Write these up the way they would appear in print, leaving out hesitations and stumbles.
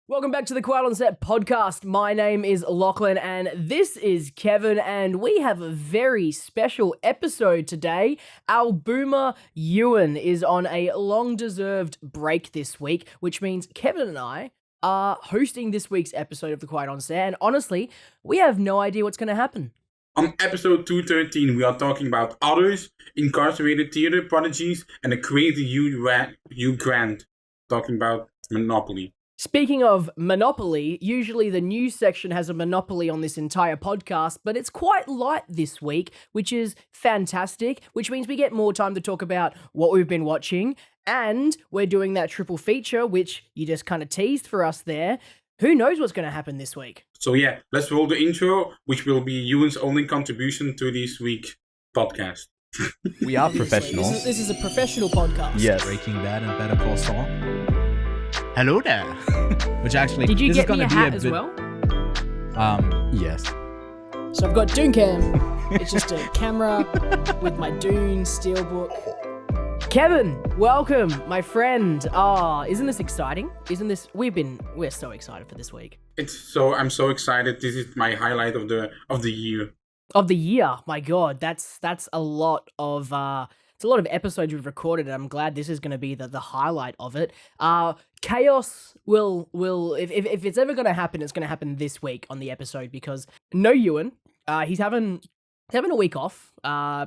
Welcome back to the Quiet on Set podcast. My name is Lachlan and this is Kevin, and we have a very special episode today. Our boomer Ewan is on a long-deserved break this week, which means Kevin and I are hosting this week's episode of the Quiet on Set, and honestly, we have no idea what's going to happen. On episode 213, we are talking about Otters, incarcerated theater prodigies, and a crazy Hugh Grant, talking about Monopoly. Speaking of Monopoly, usually the news section has a monopoly on this entire podcast, but it's quite light this week, which is fantastic, which means we get more time to talk about what we've been watching, and we're doing that triple feature, which you just kind of teased for us there. Who knows what's going to happen this week? So yeah, let's roll the intro, which will be Ewan's only contribution to this week's podcast. We are professionals. This is a professional podcast. Yes. Breaking Bad and Better Call Saul. Hello there. Which actually, Did you this get is me gonna a be hat a as bit, well? Yes. So I've got Dooncam. It's just a camera with my Dune steelbook. Kevin, welcome, my friend. Isn't this exciting? We're so excited for this week. I'm so excited. This is my highlight of the year. Of the year, my God, that's a lot of it's a lot of episodes we've recorded, and I'm glad this is going to be the highlight of it. Chaos will if it's ever going to happen, it's going to happen this week on the episode, because no Ewan, he's having a week off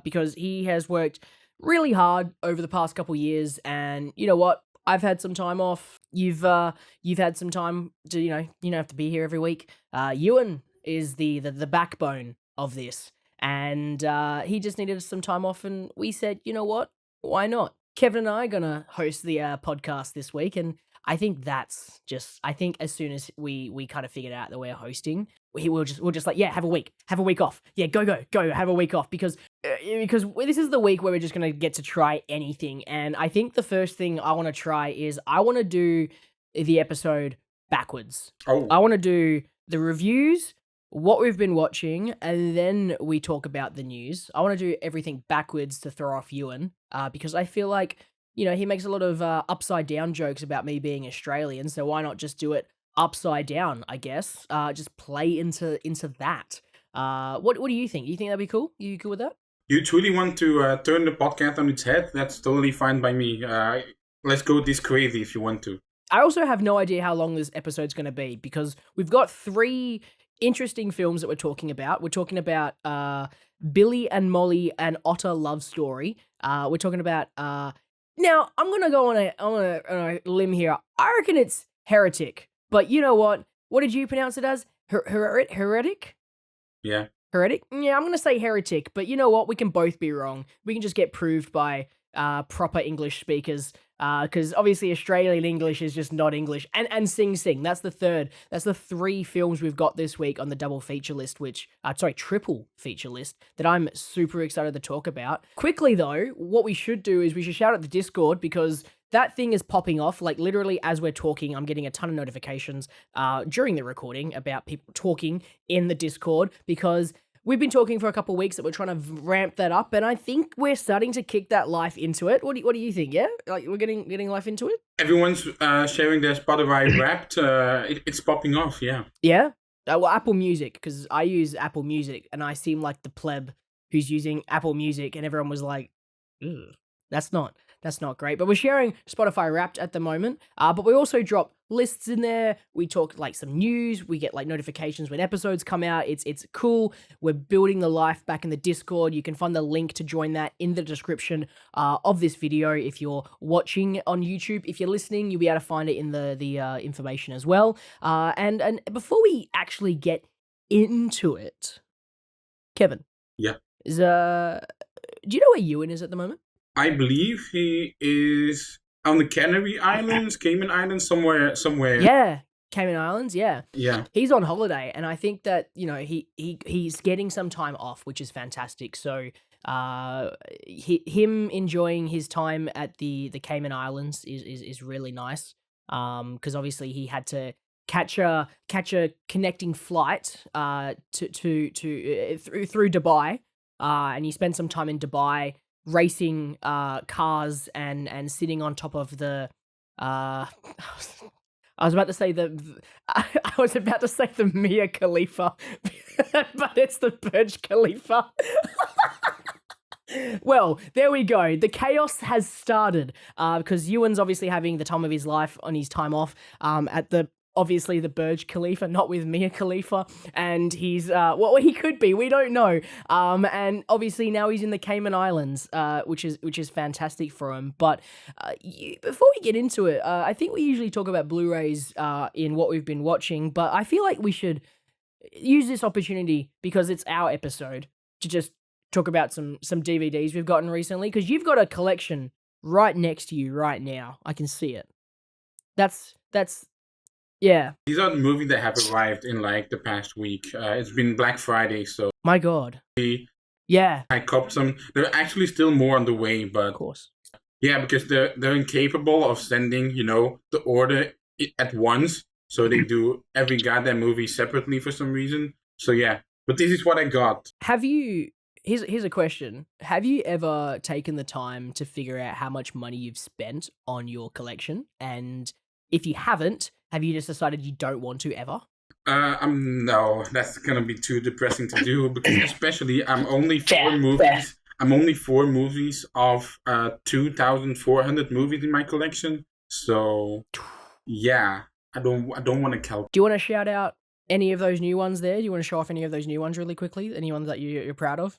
because he has worked really hard over the past couple years, and you know what? I've had some time off. You've had some time to you don't have to be here every week. Ewan is the backbone of this, and he just needed some time off, and we said, you know what? Why not? Kevin and I are gonna host the podcast this week, and I think as soon as we kind of figured out that we're hosting, we'll just like, yeah, have a week off, yeah, go, have a week off, because this is the week where we're just gonna get to try anything, and I think the first thing I want to try is I want to do the episode backwards. Oh. I want to do the reviews, what we've been watching, and then we talk about the news. I want to do everything backwards to throw off Ewan, because I feel like, he makes a lot of upside down jokes about me being Australian, so why not just do it upside down, I guess? Just play into that. What do you think? You think that'd be cool? You cool with that? You truly want to turn the podcast on its head? That's totally fine by me. Let's go this crazy if you want to. I also have no idea how long this episode's going to be, because we've got 3 interesting films that we're talking about. We're talking about Billy and Molly and Otter love story. We're talking about now I'm gonna go on a limb here. I reckon it's Heretic, but you know what? What did you pronounce it as? Heretic? Yeah. Heretic? Yeah, I'm gonna say Heretic, but you know what? We can both be wrong. We can just get proved by proper English speakers, because obviously Australian English is just not English. And Sing Sing, that's the 3 films we've got this week on the triple feature list, that I'm super excited to talk about. Quickly though, what we should do is we should shout out the Discord, because that thing is popping off, like literally as we're talking. I'm getting a ton of notifications during the recording about people talking in the Discord, because we've been talking for a couple of weeks that we're trying to ramp that up, and I think we're starting to kick that life into it. What do you think? Yeah, like we're getting life into it. Everyone's sharing their Spotify Wrapped. It's popping off. Yeah. Yeah. Well, Apple Music, because I use Apple Music, and I seem like the pleb who's using Apple Music, and everyone was like, "Ugh, that's not great." But we're sharing Spotify Wrapped at the moment. But we also drop lists in there. We talk like some news. We get like notifications when episodes come out. It's cool. We're building the life back in the Discord. You can find the link to join that in the description of this video if you're watching on YouTube. If you're listening, you'll be able to find it in the information as well. And before we actually get into it, Kevin. Yeah. Do you know where Ewan is at the moment? I believe he is on the Canary Islands, Cayman Islands, somewhere. Yeah, Cayman Islands. Yeah, Yeah. he's on holiday, and I think that he's getting some time off, which is fantastic. So, him enjoying his time at the Cayman Islands is really nice. Because obviously he had to catch a connecting flight through Dubai, and he spent some time in Dubai racing cars and sitting on top of the I was about to say I was about to say the Mia Khalifa, but it's the Burj Khalifa. Well, there we go. The chaos has started because Ewan's obviously having the time of his life on his time off at obviously the Burj Khalifa, not with Mia Khalifa, and he's well, he could be, we don't know. And obviously now he's in the Cayman Islands, which is fantastic for him. But before we get into it, I think we usually talk about Blu-rays in what we've been watching, but I feel like we should use this opportunity because it's our episode to just talk about some DVDs we've gotten recently, because you've got a collection right next to you right now. I can see it. That's yeah. These are the movies that have arrived in like the past week. It's been Black Friday, so My God. Yeah. I copped some. There are actually still more on the way, but Of course. yeah, because they're incapable of sending, the order at once. So they do every goddamn movie separately for some reason. So yeah, but this is what I got. Have you? Here's a question. Have you ever taken the time to figure out how much money you've spent on your collection? And if you haven't, have you just decided you don't want to ever? No, that's gonna be too depressing to do because especially I'm only four movies. I'm only 4 movies of 2,400 movies in my collection. So yeah, I don't want to calculate. Do you want to shout out any of those new ones there? Do you want to show off any of those new ones really quickly? Any ones that you're proud of?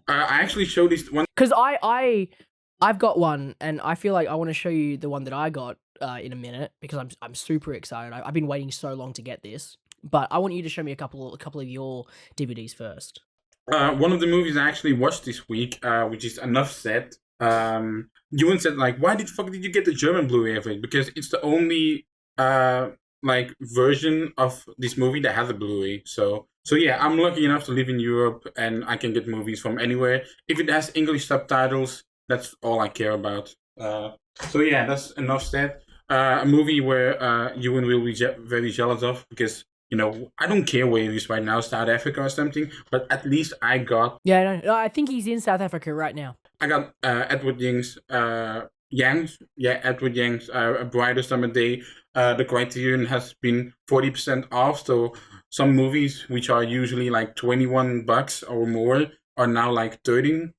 I actually showed this one. Because I've got one, and I feel like I want to show you the one that I got in a minute because I'm super excited. I've been waiting so long to get this, but I want you to show me a couple of your DVDs first. One of the movies I actually watched this week, which is Enough Said. Ewan said like, why the fuck did you get the German Blu-ray of it? Because it's the only version of this movie that has a Blu-ray. So yeah, I'm lucky enough to live in Europe and I can get movies from anywhere. If it has English subtitles, that's all I care about. So yeah, that's Enough Said. A movie where Ewan will be very jealous of because I don't care where he is right now, South Africa or something, but at least I got. Yeah, no, I think he's in South Africa right now. I got Edward Yang's Edward Yang's A Brighter Summer Day. The Criterion has been 40% off, so some movies which are usually like $21 or more are now like 13,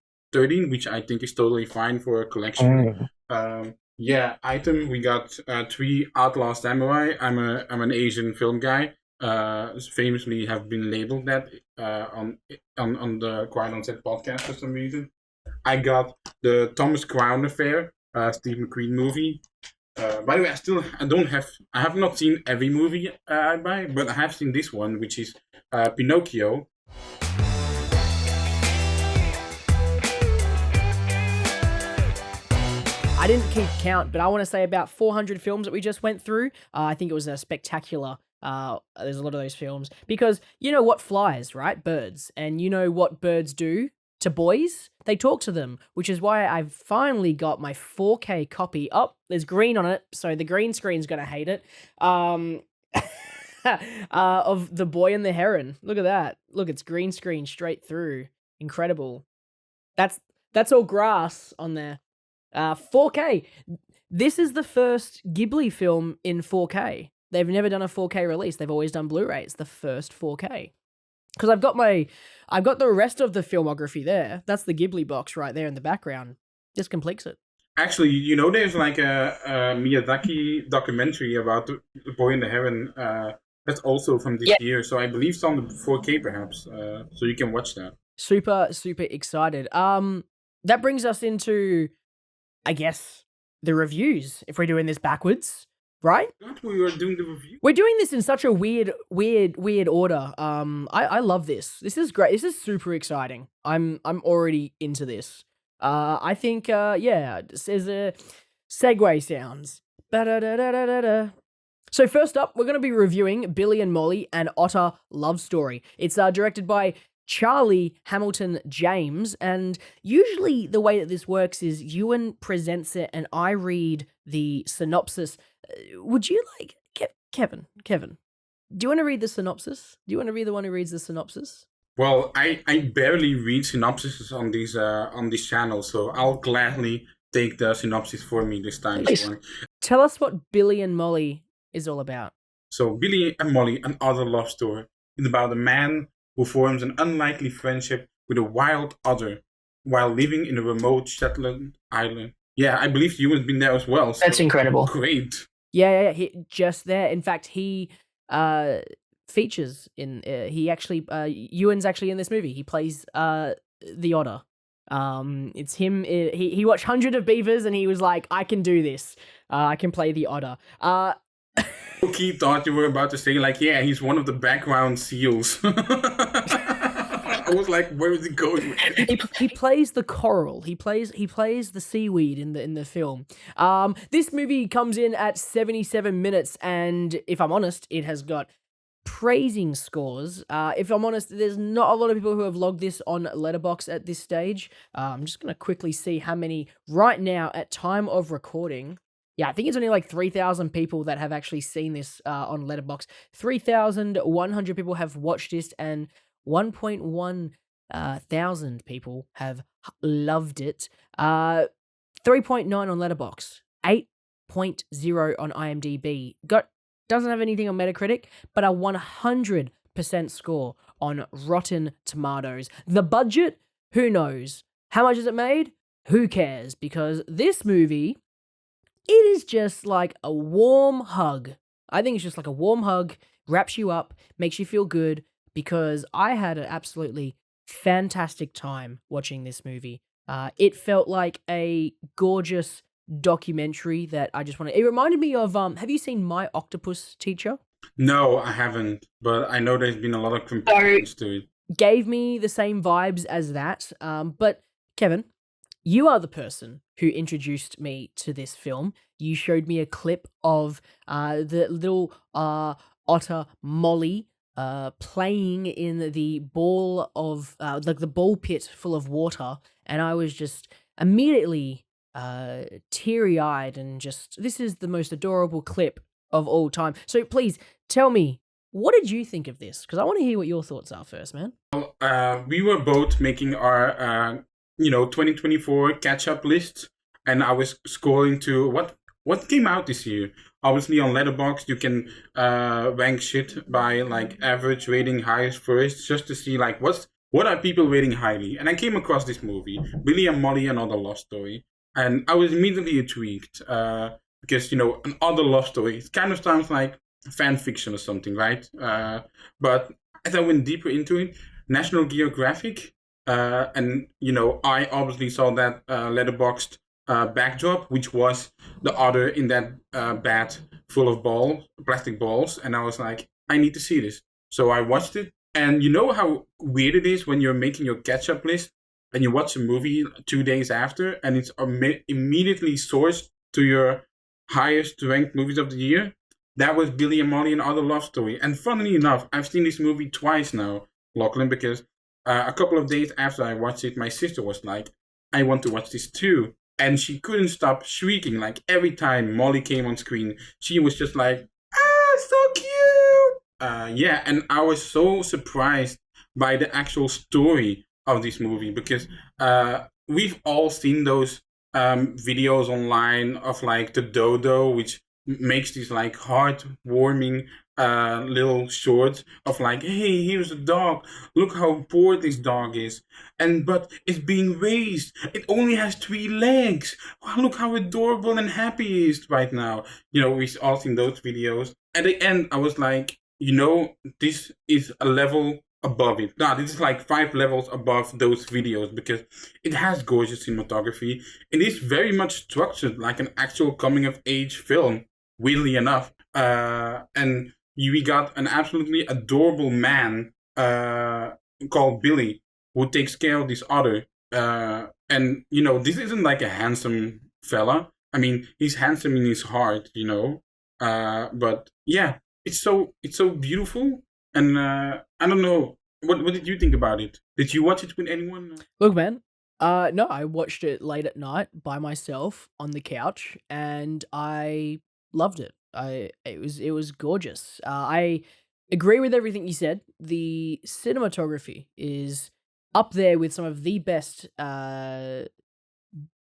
which I think is totally fine for a collection. Yeah, item, we got 3 Outlaw Samurai. I'm an Asian film guy. Famously have been labeled that on the Quiet on Set podcast for some reason. I got the Thomas Crown Affair, Steve McQueen movie. By the way, I have not seen every movie I buy, but I have seen this one, which is Pinocchio. I didn't keep count, but I want to say about 400 films that we just went through. I think it was a spectacular. There's a lot of those films because you know what flies, right? Birds. And you know what birds do to boys? They talk to them, which is why I've finally got my 4K copy. Oh, there's green on it, so the green screen's gonna hate it. Of The Boy and the Heron. Look at that. Look, it's green screen straight through. Incredible. That's all grass on there. 4K. This is the first Ghibli film in 4K. They've never done a 4K release. They've always done Blu-ray. It's the first 4K. Because I've got the rest of the filmography there. That's the Ghibli box right there in the background. This completes it. Actually, there's like a Miyazaki documentary about the Boy and the Heron. That's also from this year. So I believe it's on the 4K perhaps. So you can watch that. Super, super excited. That brings us into, I guess, the reviews. If we're doing this backwards. Right? We were doing the review. We're doing this in such a weird order. I love this. This is great. This is super exciting. I'm already into this. I think there's a segue sounds. Ba-da-da-da-da-da. So first up, we're going to be reviewing Billy and Molly, an Otter love story. It's directed by Charlie Hamilton James, and usually the way that this works is Ewan presents it and I read the synopsis. Would you like Kevin? Do you want to read the synopsis? Do you want to be the one who reads the synopsis? Well, I barely read synopses on this channel, so I'll gladly take the synopsis for me this time. Tell us what Billy and Molly is all about. So Billy and Molly, an Otter love story, is about a man who forms an unlikely friendship with a wild otter while living in a remote Shetland island. Yeah, I believe you have been there as well. That's incredible. Great. Yeah. Just there. In fact, he features in. He actually. Ewan's actually in this movie. He plays the otter. It's him. He watched Hundred of Beavers and he was like, I can do this. I can play the otter. Keith thought you were about to say like, yeah, he's one of the background seals. I was like, where is he going with it? He plays the coral. He plays the seaweed in the film. This movie comes in at 77 minutes, and if I'm honest, it has got praising scores. If I'm honest, there's not a lot of people who have logged this on Letterboxd at this stage. I'm just gonna quickly see how many right now at time of recording. Yeah, I think it's only like 3,000 people that have actually seen this on Letterboxd. 3,100 people have watched this, and 1.1 thousand people have loved it. 3.9 on Letterboxd, 8.0 on IMDb. Doesn't have anything on Metacritic, but a 100% score on Rotten Tomatoes. The budget, who knows? How much has it made? Who cares? Because this movie, it is just like a warm hug. I think it's just like a warm hug, wraps you up, makes you feel good, because I had an absolutely fantastic time watching this movie. It felt like a gorgeous documentary that I just wanted. It reminded me of, have you seen My Octopus Teacher? No, I haven't, but I know there's been a lot of comparisons to it. Gave me the same vibes as that. But Kevin, you are the person who introduced me to this film. You showed me a clip of the little otter Molly playing in the ball of like the ball pit full of water, and I was just immediately teary-eyed and just, this is the most adorable clip of all time. So please tell me, what did you think of this? Because I want to hear what your thoughts are first, man. We were both making our 2024 catch-up list, and I was scrolling to what came out this year. Obviously on Letterboxd you can rank shit by like average rating, highest first, just to see like what are people rating highly. And I came across this movie, Billy and Molly, Another Love Story, and I was immediately intrigued because an other love story, it kind of sounds like fan fiction or something, right? But as I went deeper into it, National Geographic, and I obviously saw that Letterboxd backdrop, which was the otter in that bat full of plastic balls, and I was like, I need to see this. So I watched it, and you know how weird it is when you're making your catch-up list and you watch a movie 2 days after, and it's immediately sourced to your highest ranked movies of the year. That was Billy and Molly, Another Love Story. And funnily enough, I've seen this movie twice now, Lachlan, because a couple of days after I watched it, my sister was like, I want to watch this too. And she couldn't stop shrieking. Like every time Molly came on screen, she was just like, so cute. Yeah, and I was so surprised by the actual story of this movie, because we've all seen those videos online of like the dodo, which makes these like heartwarming little shorts of like, hey, here's a dog, look how poor this dog is, but it's being raised, it only has 3 legs, wow, look how adorable and happy he is right now. We've all seen those videos. At the end I was like, this is a level above it. This is like 5 levels above those videos, because it has gorgeous cinematography. It is very much structured like an actual coming of age film, weirdly enough. And we got an absolutely adorable man called Billy, who takes care of this otter. And this isn't like a handsome fella. I mean, he's handsome in his heart, but yeah, it's so beautiful. And I don't know, what did you think about it? Did you watch it with anyone? Look, man, no, I watched it late at night by myself on the couch, and I loved it. It was gorgeous. I agree with everything you said. The cinematography is up there with some of the best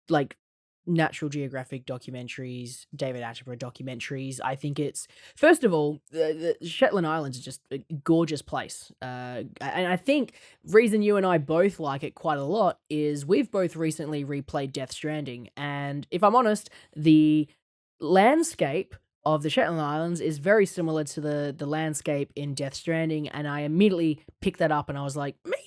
like National Geographic documentaries, David Attenborough documentaries. I think it's, first of all, the Shetland Islands is just a gorgeous place. And I think reason you and I both like it quite a lot is we've both recently replayed Death Stranding. And if I'm honest, the landscape of the Shetland Islands is very similar to the landscape in Death Stranding. And I immediately picked that up and I was like, maybe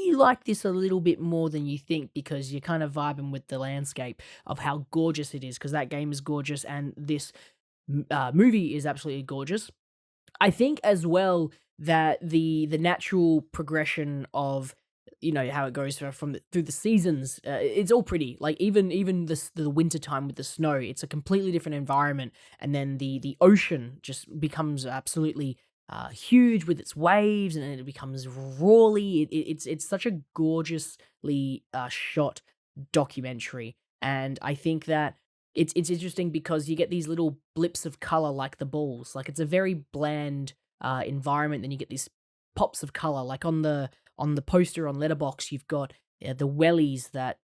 you like this a little bit more than you think because you're kind of vibing with the landscape of how gorgeous it is, because that game is gorgeous and this movie is absolutely gorgeous. I think as well that the natural progression of, you know, how it goes through the seasons, it's all pretty. Like even the winter time with the snow, it's a completely different environment, and then the ocean just becomes absolutely huge with its waves, and it becomes rawly. It's such a gorgeously shot documentary, and I think that it's interesting because you get these little blips of color like the balls. Like it's a very bland environment, then you get these pops of color. Like on the poster on Letterboxd, you've got the wellies that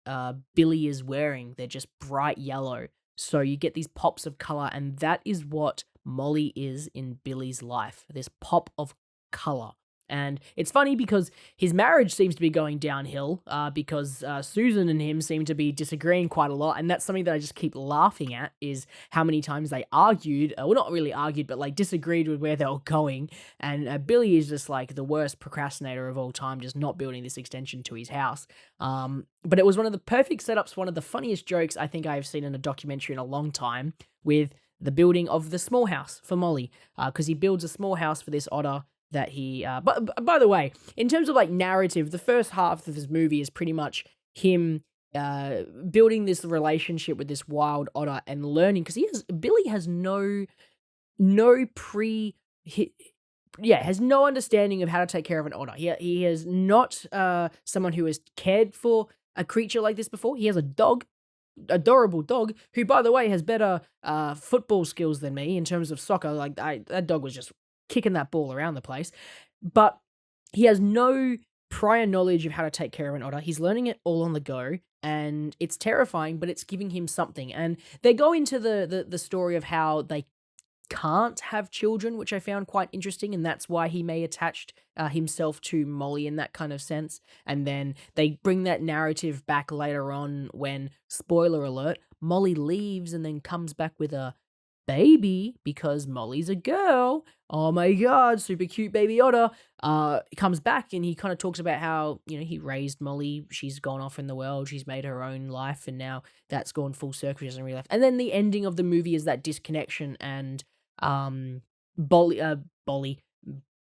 Billy is wearing. They're just bright yellow. So you get these pops of color, and that is what Molly is in Billy's life, this pop of color. And it's funny because his marriage seems to be going downhill because Susan and him seem to be disagreeing quite a lot. And that's something that I just keep laughing at, is how many times they argued, well, not really argued, but like disagreed with where they were going. And Billy is just like the worst procrastinator of all time, just not building this extension to his house. But it was one of the perfect setups, one of the funniest jokes I think I've seen in a documentary in a long time, with the building of the small house for Molly, because he builds a small house for this otter that he, but by the way, in terms of like narrative, the first half of this movie is pretty much him building this relationship with this wild otter and learning, because Billy has no understanding of how to take care of an otter. He is not someone who has cared for a creature like this before. He has a dog, adorable dog, who, by the way, has better football skills than me in terms of soccer. Like that dog was just kicking that ball around the place, but he has no prior knowledge of how to take care of an otter. He's learning it all on the go, and it's terrifying, but it's giving him something. And they go into the story of how they can't have children, which I found quite interesting, and that's why he may attached himself to Molly in that kind of sense. And then they bring that narrative back later on when, spoiler alert, Molly leaves and then comes back with a baby because Molly's a girl. Oh my god, super cute baby otter. Comes back and he kind of talks about how, you know, he raised Molly, she's gone off in the world, she's made her own life, and now that's gone full circle, she doesn't really life. And then the ending of the movie is that disconnection and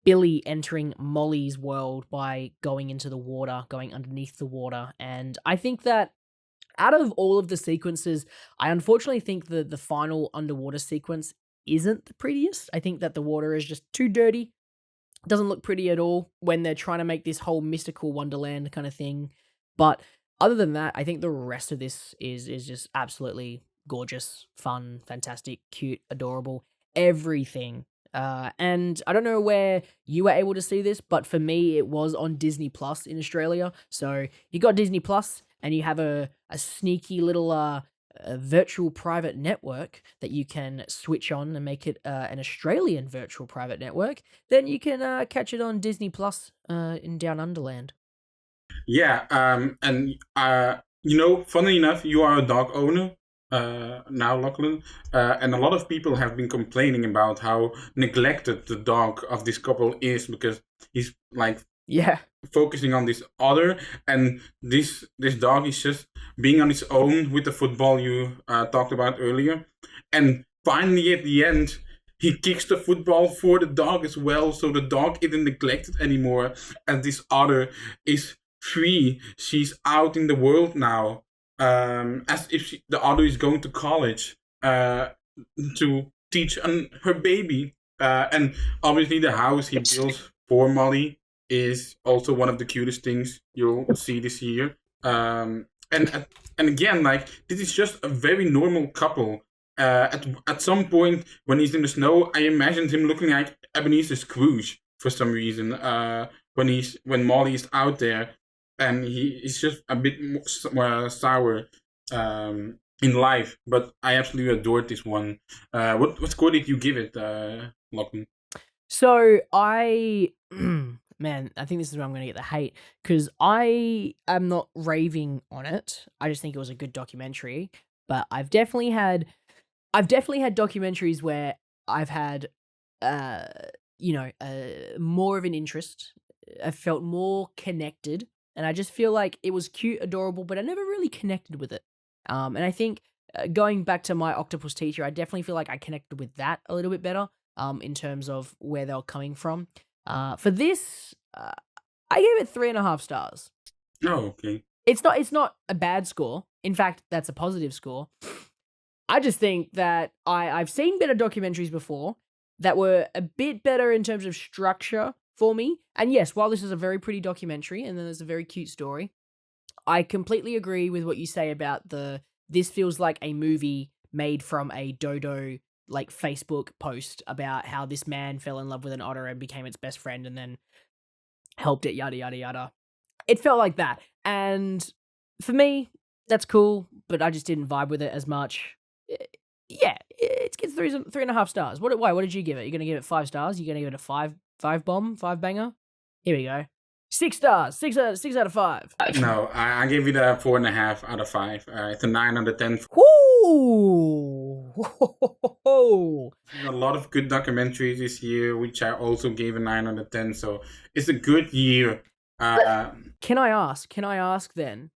Billy entering Molly's world by going into the water, going underneath the water. And I think that out of all of the sequences, I unfortunately think the final underwater sequence isn't the prettiest. I think that the water is just too dirty. It doesn't look pretty at all when they're trying to make this whole mystical wonderland kind of thing. But other than that, I think the rest of this is just absolutely gorgeous, fun, fantastic, cute, adorable, everything. And I don't know where you were able to see this, but for me, it was on Disney Plus in Australia. So you got Disney Plus, and you have a sneaky little a virtual private network that you can switch on and make it an Australian virtual private network, then you can catch it on Disney Plus in Down Underland. Yeah, and you know, funnily enough, you are a dog owner now, Lachlan, and a lot of people have been complaining about how neglected the dog of this couple is, because he's like focusing on this otter, and this dog is just being on its own with the football you talked about earlier. And finally at the end, he kicks the football for the dog as well, so the dog isn't neglected anymore, and this otter is free. She's out in the world now, as if the otter is going to college to teach her baby. And obviously the house he builds for Molly is also one of the cutest things you'll see this year. And again, like, this is just a very normal couple. At some point when he's in the snow, I imagined him looking like Ebenezer Scrooge for some reason. When Molly is out there, and he's just a bit more sour. in life, but I absolutely adored this one. What score did you give it, Lachlan? So man, I think this is where I'm going to get the hate, because I am not raving on it. I just think it was a good documentary. But I've definitely had documentaries where I've had, more of an interest. I felt more connected, and I just feel like it was cute, adorable, but I never really connected with it. And I think going back to My Octopus Teacher, I definitely feel like I connected with that a little bit better. In terms of where they were coming from. For this, I gave it 3.5 stars. Oh, okay. It's not a bad score. In fact, that's a positive score. I just think that I've seen better documentaries before that were a bit better in terms of structure for me. And yes, while this is a very pretty documentary and then there's a very cute story, I completely agree with what you say about this feels like a movie made from a dodo Facebook post about how this man fell in love with an otter and became its best friend and then helped it, yada yada yada. It felt like that, and for me, that's cool, but I just didn't vibe with it as much. Yeah, it gets 3.5 stars. Why? What did you give it? You're gonna give it 5 stars? You're gonna give it a five banger? Here we go. 6 stars. 6 out of 5. No, I gave it a 4.5 out of 5. It's a 9 out of 10. Woo! A lot of good documentaries this year, which I also gave a 9 out of 10. So it's a good year. Can I ask then?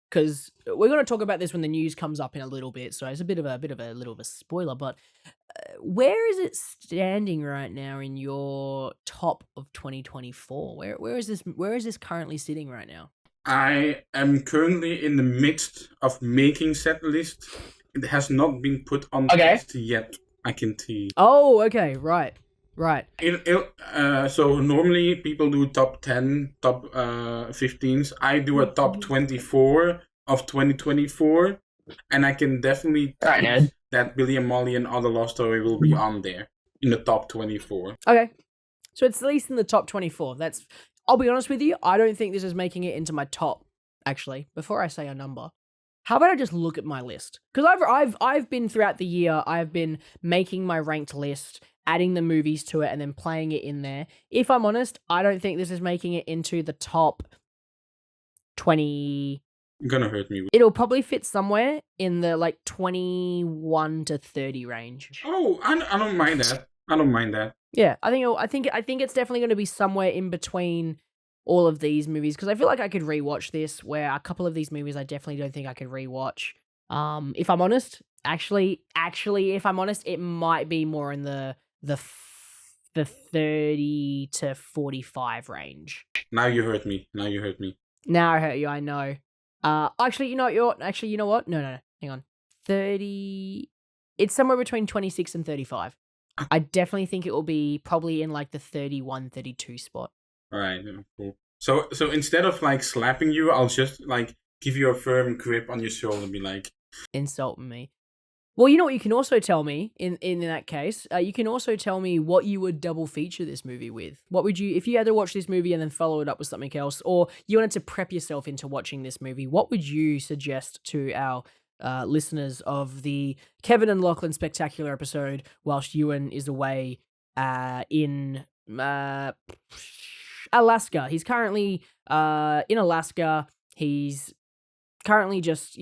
Because we're going to talk about this when the news comes up in a little bit, so it's a bit of a spoiler. But where is it standing right now in your top of 2024? Where is this currently sitting right now? I am currently in the midst of making set list. It has not been put on the list yet. I can see. Oh, okay, right. So normally people do top 10, top 15s. I do a top 24 of 2024, and I can definitely that Billy and Molly and Other Lost Story will be on there in the top 24. Okay, so it's at least in the top 24. I'll be honest with you, I don't think this is making it into my top. Actually, before I say a number, how about I just look at my list? Because I've been throughout the year, I've been making my ranked list, adding the movies to it, and then playing it in there. If I'm honest, I don't think this is making it into the top 20. Gonna hurt me. It'll probably fit somewhere in the 21 to 30 range. Oh, I don't mind that. Yeah, I think it's definitely going to be somewhere in between all of these movies, because I feel like I could rewatch this, where a couple of these movies I definitely don't think I could rewatch. If I'm honest, actually, if I'm honest, it might be more in the 30 to 45 range. Now you hurt me. Now I hurt you, I know. Actually, you know what? No, hang on. 30. It's somewhere between 26 and 35. I definitely think it will be probably in the 31, 32 spot. All right, cool. So instead of slapping you, I'll just give you a firm grip on your shoulder and be like, insulting me. Well, you know what you can also tell me in that case? You can also tell me what you would double feature this movie with. What would you, if you had to watch this movie and then follow it up with something else, or you wanted to prep yourself into watching this movie, what would you suggest to our listeners of the Kevin and Lachlan Spectacular episode whilst Ewan is away in Alaska? He's currently in Alaska. He's currently just,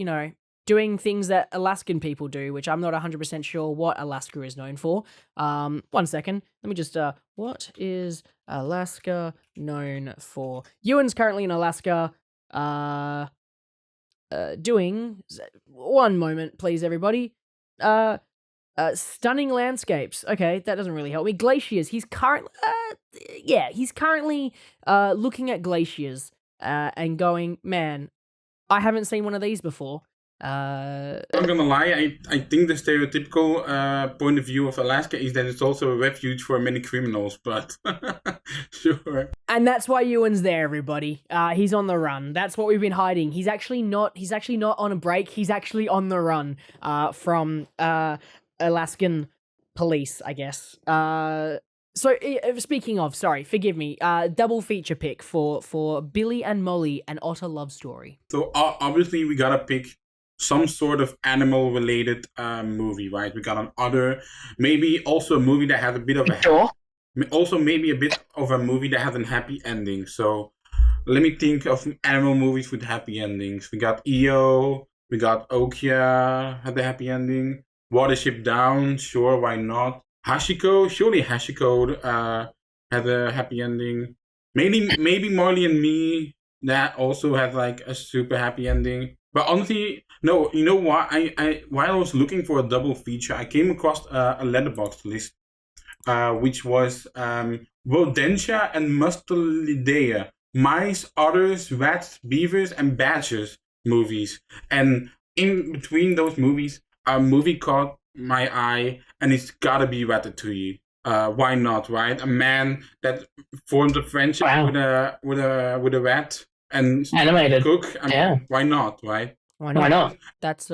doing things that Alaskan people do, which I'm not 100% sure what Alaska is known for. 1 second. Let me just, what is Alaska known for? Ewan's currently in Alaska, doing, 1 moment, please, everybody. Stunning landscapes. Okay, that doesn't really help me. Glaciers. He's currently, looking at glaciers, and going, man, I haven't seen one of these before. I'm not gonna lie, I think the stereotypical point of view of Alaska is that it's also a refuge for many criminals, but sure. And that's why Ewan's there, everybody. He's on the run. That's what we've been hiding. He's actually not on a break. He's actually on the run from Alaskan police, I guess. So speaking of, sorry, forgive me, double feature pick for Billy and Molly, an Otter love story. So obviously we gotta pick some sort of animal-related movie, right? We got an Otter, maybe also a movie that had a bit of maybe a bit of a movie that had a happy ending. So let me think of animal movies with happy endings. We got EO, we got Okja had a happy ending. Watership Down, sure, why not? Hashiko, surely Hashiko had a happy ending. Maybe Marley and Me, that also had like a super happy ending. But honestly, no, you know what? While I was looking for a double feature, I came across a letterbox list, which was Rodentia and Mustelidea, mice, otters, rats, beavers, and badgers movies. And in between those movies, a movie caught my eye, and it's gotta be Ratatouille. Why not, right? A man that forms a friendship with a rat and Animated. cook. I mean, why not, right? Why Why not? That's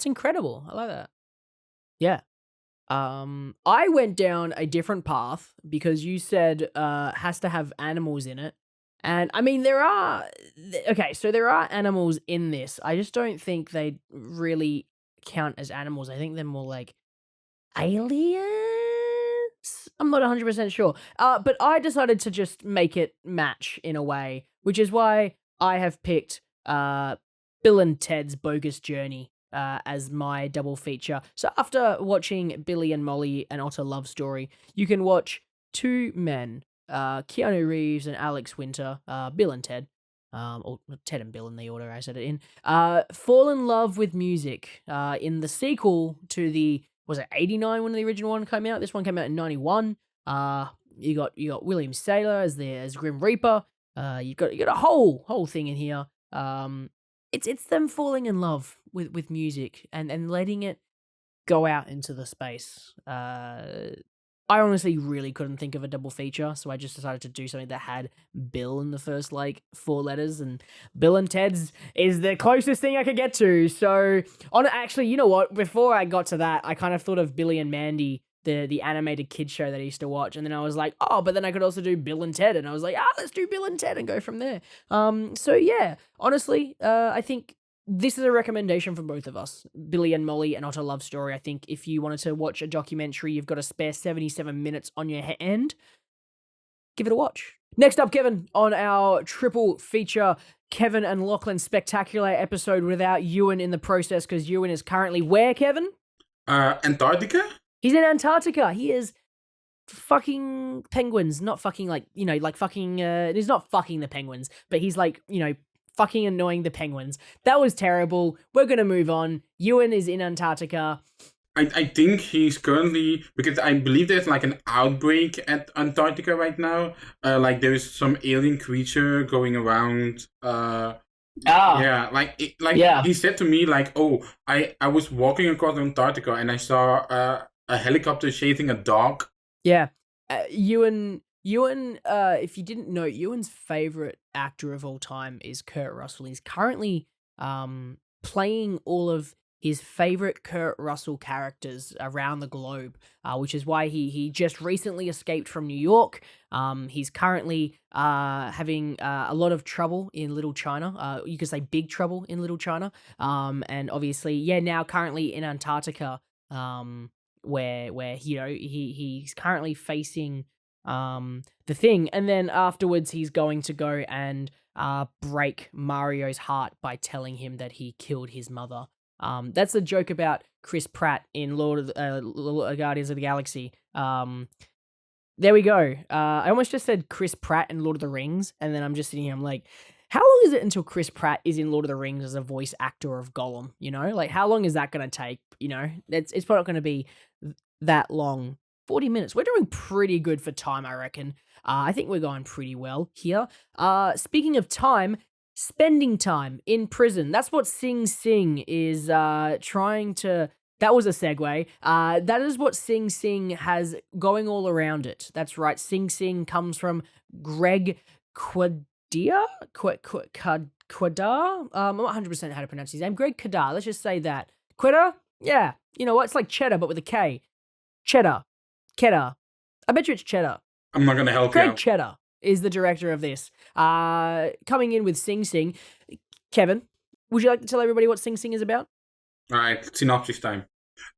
incredible. I like that. Yeah. I went down a different path because you said has to have animals in it. And I mean there are animals in this. I just don't think they really count as animals. I think they're more like aliens. I'm not 100% sure. But I decided to just make it match in a way, which is why I have picked Bill and Ted's Bogus Journey as my double feature. So after watching Billy and Molly and Otter Love Story, you can watch two men, Keanu Reeves and Alex Winter, Bill and Ted, or Ted and Bill in the order I said it in, fall in love with music in the sequel to the, was it 89 when the original one came out? This one came out in 91. You got William Saylor as Grim Reaper. You got a whole thing in here. It's them falling in love with music and letting it go out into the space. I honestly really couldn't think of a double feature, so I just decided to do something that had Bill in the first, like, 4 letters, and Bill and Ted's is the closest thing I could get to. So, actually, you know what? Before I got to that, I kind of thought of Billy and Mandy, the animated kids show that I used to watch, and then I was like, oh, but then I could also do Bill and Ted, and I was like, let's do Bill and Ted and go from there. So yeah, honestly, I think this is a recommendation from both of us, Billy and Molly and Otter Love Story. I think if you wanted to watch a documentary, you've got a spare 77 minutes on your end, give it a watch. Next up, Kevin, on our triple feature, Kevin and Lachlan spectacular episode without Ewan in the process, because Ewan is currently where, Kevin? Antarctica? He's in Antarctica. He is fucking penguins, not fucking he's not fucking the penguins, but he's like, fucking annoying the penguins. That was terrible. We're going to move on. Ewan is in Antarctica. I think he's currently, because I believe there's like an outbreak at Antarctica right now. Like there's some alien creature going around. He said to me like, oh, I was walking across Antarctica and I saw a helicopter chasing a dog. Yeah. Ewan, if you didn't know, Ewan's favorite actor of all time is Kurt Russell. He's currently playing all of his favorite Kurt Russell characters around the globe, which is why he just recently escaped from New York. He's currently having a lot of trouble in Little China. You could say big trouble in Little China. And obviously, now currently in Antarctica, where he's currently facing the thing, and then afterwards he's going to go and break Mario's heart by telling him that he killed his mother. That's a joke about Chris Pratt in Guardians of the Galaxy. There we go. I almost just said Chris Pratt in Lord of the Rings, and then I'm just sitting here, I'm like, how long is it until Chris Pratt is in Lord of the Rings as a voice actor of Gollum? Like how long is that going to take? It's probably not going to be that long. 40 minutes. We're doing pretty good for time, I reckon. I think we're going pretty well here. Speaking of time, spending time in prison. That's what Sing Sing is trying to... That was a segue. That is what Sing Sing has going all around it. That's right. Sing Sing comes from Greg Quadia? Quadar? I'm not 100% how to pronounce his name. Greg Kadar. Let's just say that. Quetta? Yeah. You know what? It's like cheddar, but with a K. Cheddar. I bet you it's Cheddar. I'm not going to help you. Greg Cheddar is the director of this. Coming in with Sing Sing. Kevin, would you like to tell everybody what Sing Sing is about? All right, synopsis time.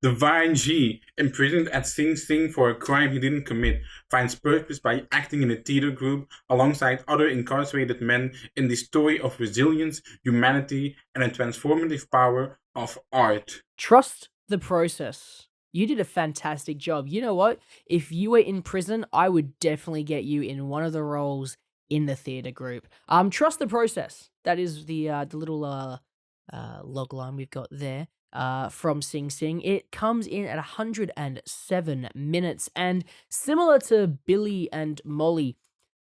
Divine G, imprisoned at Sing Sing for a crime he didn't commit, finds purpose by acting in a theater group alongside other incarcerated men in the story of resilience, humanity, and a transformative power of art. Trust the process. You did a fantastic job. You know what? If you were in prison, I would definitely get you in one of the roles in the theater group. Trust the process. That is the little log line we've got there. From Sing Sing. It comes in at 107 minutes, and similar to Billy and Molly,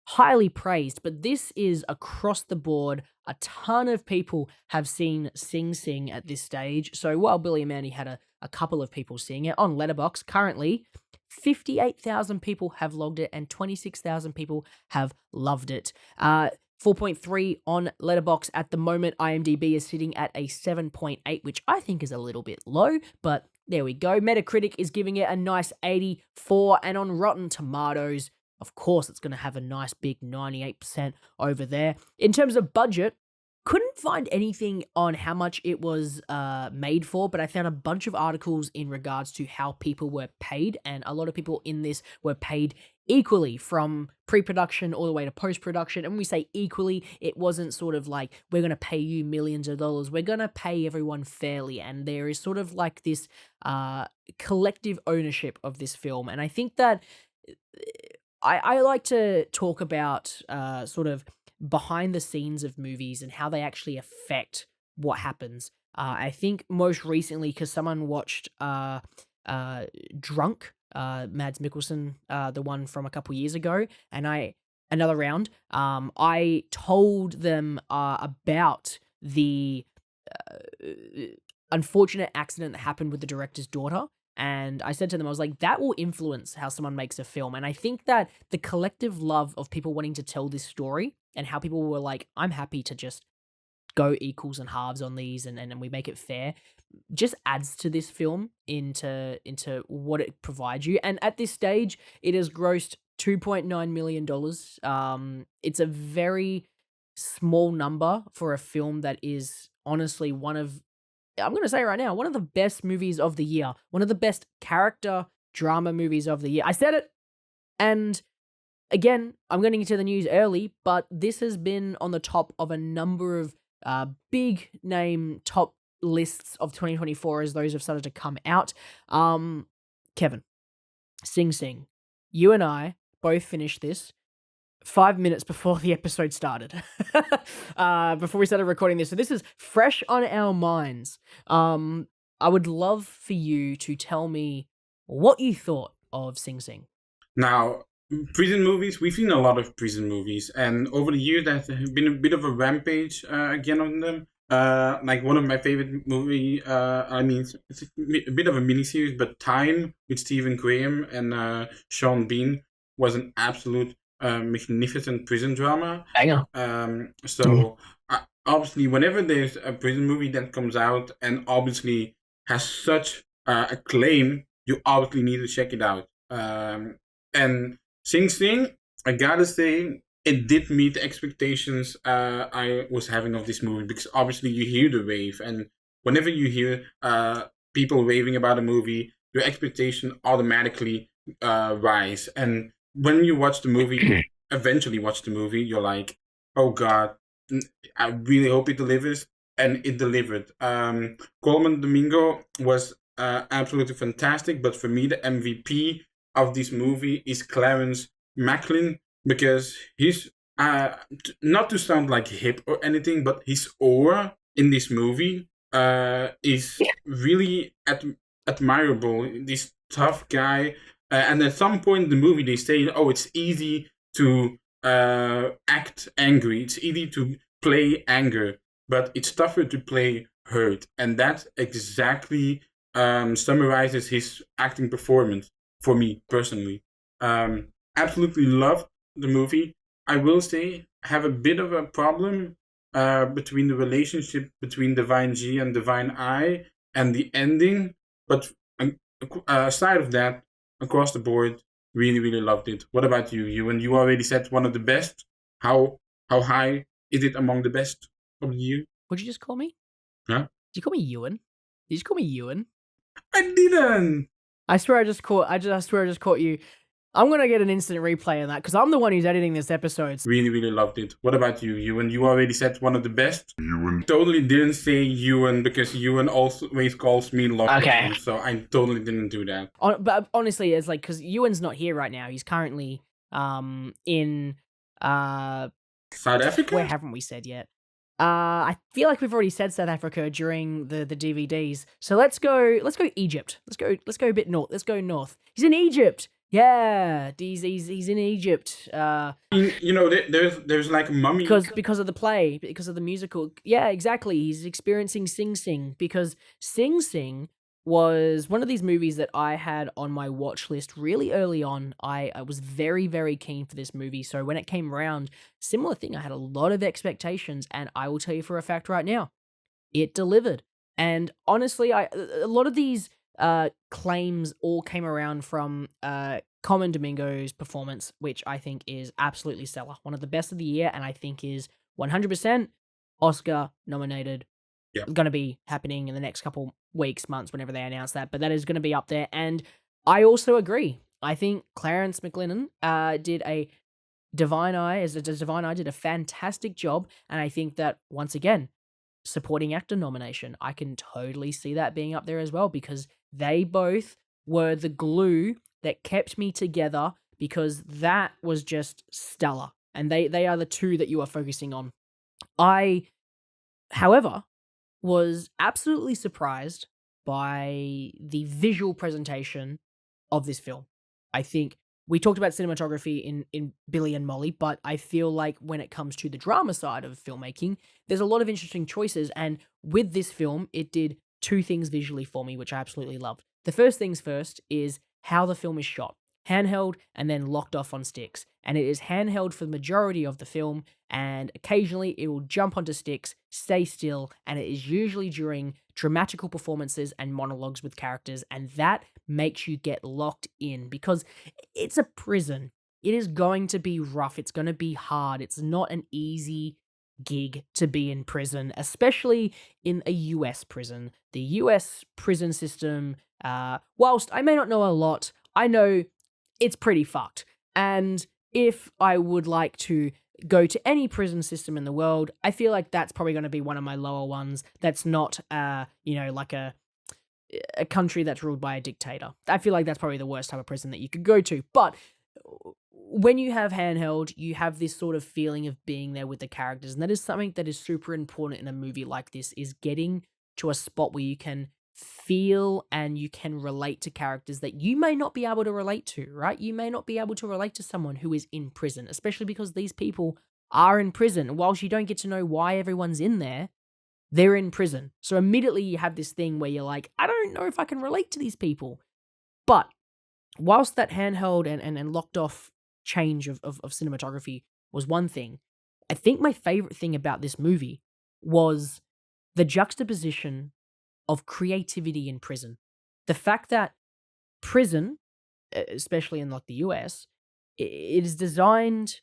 highly praised, but this is across the board. A ton of people have seen Sing Sing at this stage, so while Billy and Mandy had a couple of people seeing it, on Letterboxd currently, 58,000 people have logged it and 26,000 people have loved it. 4.3 on Letterboxd at the moment. IMDb is sitting at a 7.8, which I think is a little bit low, but there we go. Metacritic is giving it a nice 84, and on Rotten Tomatoes, of course, it's going to have a nice big 98% over there. In terms of budget, couldn't find anything on how much it was made for, but I found a bunch of articles in regards to how people were paid, and a lot of people in this were paid equally from pre-production all the way to post-production. And when we say equally, it wasn't sort of like, we're going to pay you millions of dollars. We're going to pay everyone fairly. And there is sort of like this collective ownership of this film. And I think that I like to talk about sort of behind the scenes of movies and how they actually affect what happens. I think most recently, because someone watched Drunk, Mads Mikkelsen, the one from a couple years ago, and another round, I told them about the unfortunate accident that happened with the director's daughter. And I said to them, I was like, that will influence how someone makes a film. And I think that the collective love of people wanting to tell this story and how people were like, I'm happy to just go equals and halves on these and we make it fair, just adds to this film into what it provides you. And at this stage, it has grossed $2.9 million. It's a very small number for a film that is honestly I'm going to say right now, one of the best movies of the year, one of the best character drama movies of the year. I said it. And again, I'm getting into the news early, but this has been on the top of a number of big name top lists of 2024 as those have started to come out. Kevin, Sing Sing, you and I both finished this 5 minutes before the episode started, before we started recording this. So this is fresh on our minds. I would love for you to tell me what you thought of Sing Sing. Now, prison movies, we've seen a lot of prison movies, and over the years there's been a bit of a rampage again on them. Like one of my favorite movie, it's a bit of a miniseries, but Time with Stephen Graham and Sean Bean was an absolute magnificent prison drama. Banger. Obviously, whenever there's a prison movie that comes out and obviously has such acclaim, you obviously need to check it out. And Sing Sing, I gotta say, it did meet the expectations I was having of this movie, because obviously you hear the rave, and whenever you hear people raving about a movie, your expectation automatically rise. And when you watch the movie, eventually watch the movie, you're like, oh god, I really hope it delivers. And it delivered. Colman Domingo was absolutely fantastic, but for me the MVP of this movie is Clarence Macklin, because he's not to sound like hip or anything, but his aura in this movie is really admirable. This tough guy, and at some point in the movie they say, oh, it's easy to act angry, it's easy to play anger, but it's tougher to play hurt. And that exactly summarizes his acting performance for me personally. Absolutely loved the movie. I will say I have a bit of a problem between the relationship between Divine G and Divine I and the ending, but aside of that, across the board, really, really loved it. What about you, Ewan? You already said one of the best. How high is it among the best of the year? What'd you just call me? Huh? Did you call me Ewan? Did you just call me Ewan? I didn't. I swear I just caught you. I'm gonna get an instant replay on that because I'm the one who's editing this episode. Really, really loved it. What about you, Ewan? You already said one of the best. Ewan. Totally didn't say Ewan because Ewan always calls me Lachlan. Okay. So I totally didn't do that. But honestly, it's like because Ewan's not here right now. He's currently in South Africa? where haven't we said yet? I feel like we've already said South Africa during the DVDs. So let's go Egypt. Let's go a bit north. Let's go north. He's in Egypt. Yeah, he's in Egypt. There's like a mummy. Because of the play, because of the musical. Yeah, exactly. He's experiencing Sing Sing because Sing Sing was one of these movies that I had on my watch list really early on. I was very, very keen for this movie. So when it came around, similar thing, I had a lot of expectations, and I will tell you for a fact right now, it delivered. And honestly, a lot of these claims all came around from Colman Domingo's performance, which I think is absolutely stellar. One of the best of the year, and I think is 100% Oscar nominated. Yeah. Going to be happening in the next couple weeks, months, whenever they announce that, but that is going to be up there. And I also agree. I think Clarence McLennan did a Divine Eye, did a fantastic job, and I think that, once again, supporting actor nomination, I can totally see that being up there as well, because they both were the glue that kept me together, because that was just stellar, and they are the two that you are focusing on. I, however, was absolutely surprised by the visual presentation of this film. I think we talked about cinematography in Billy and Molly, but I feel like when it comes to the drama side of filmmaking, there's a lot of interesting choices, and with this film, it did two things visually for me, which I absolutely loved. The first things first is how the film is shot. Handheld and then locked off on sticks. And it is handheld for the majority of the film, and occasionally it will jump onto sticks, stay still, and it is usually during dramatical performances and monologues with characters, and that makes you get locked in because it's a prison. It is going to be rough. It's going to be hard. It's not an easy gig to be in prison, especially in a US prison. The US prison system, whilst I may not know a lot, I know it's pretty fucked. And if I would like to go to any prison system in the world, I feel like that's probably going to be one of my lower ones. That's not, like a country that's ruled by a dictator. I feel like that's probably the worst type of prison that you could go to. But when you have handheld, you have this sort of feeling of being there with the characters. And that is something that is super important in a movie like this, is getting to a spot where you can feel and you can relate to characters that you may not be able to relate to, right? You may not be able to relate to someone who is in prison, especially because these people are in prison. Whilst you don't get to know why everyone's in there, they're in prison. So immediately you have this thing where you're like, I don't know if I can relate to these people. But whilst that handheld and locked off change of cinematography was one thing, I think my favorite thing about this movie was the juxtaposition of creativity in prison. The fact that prison, especially in like the US, it is designed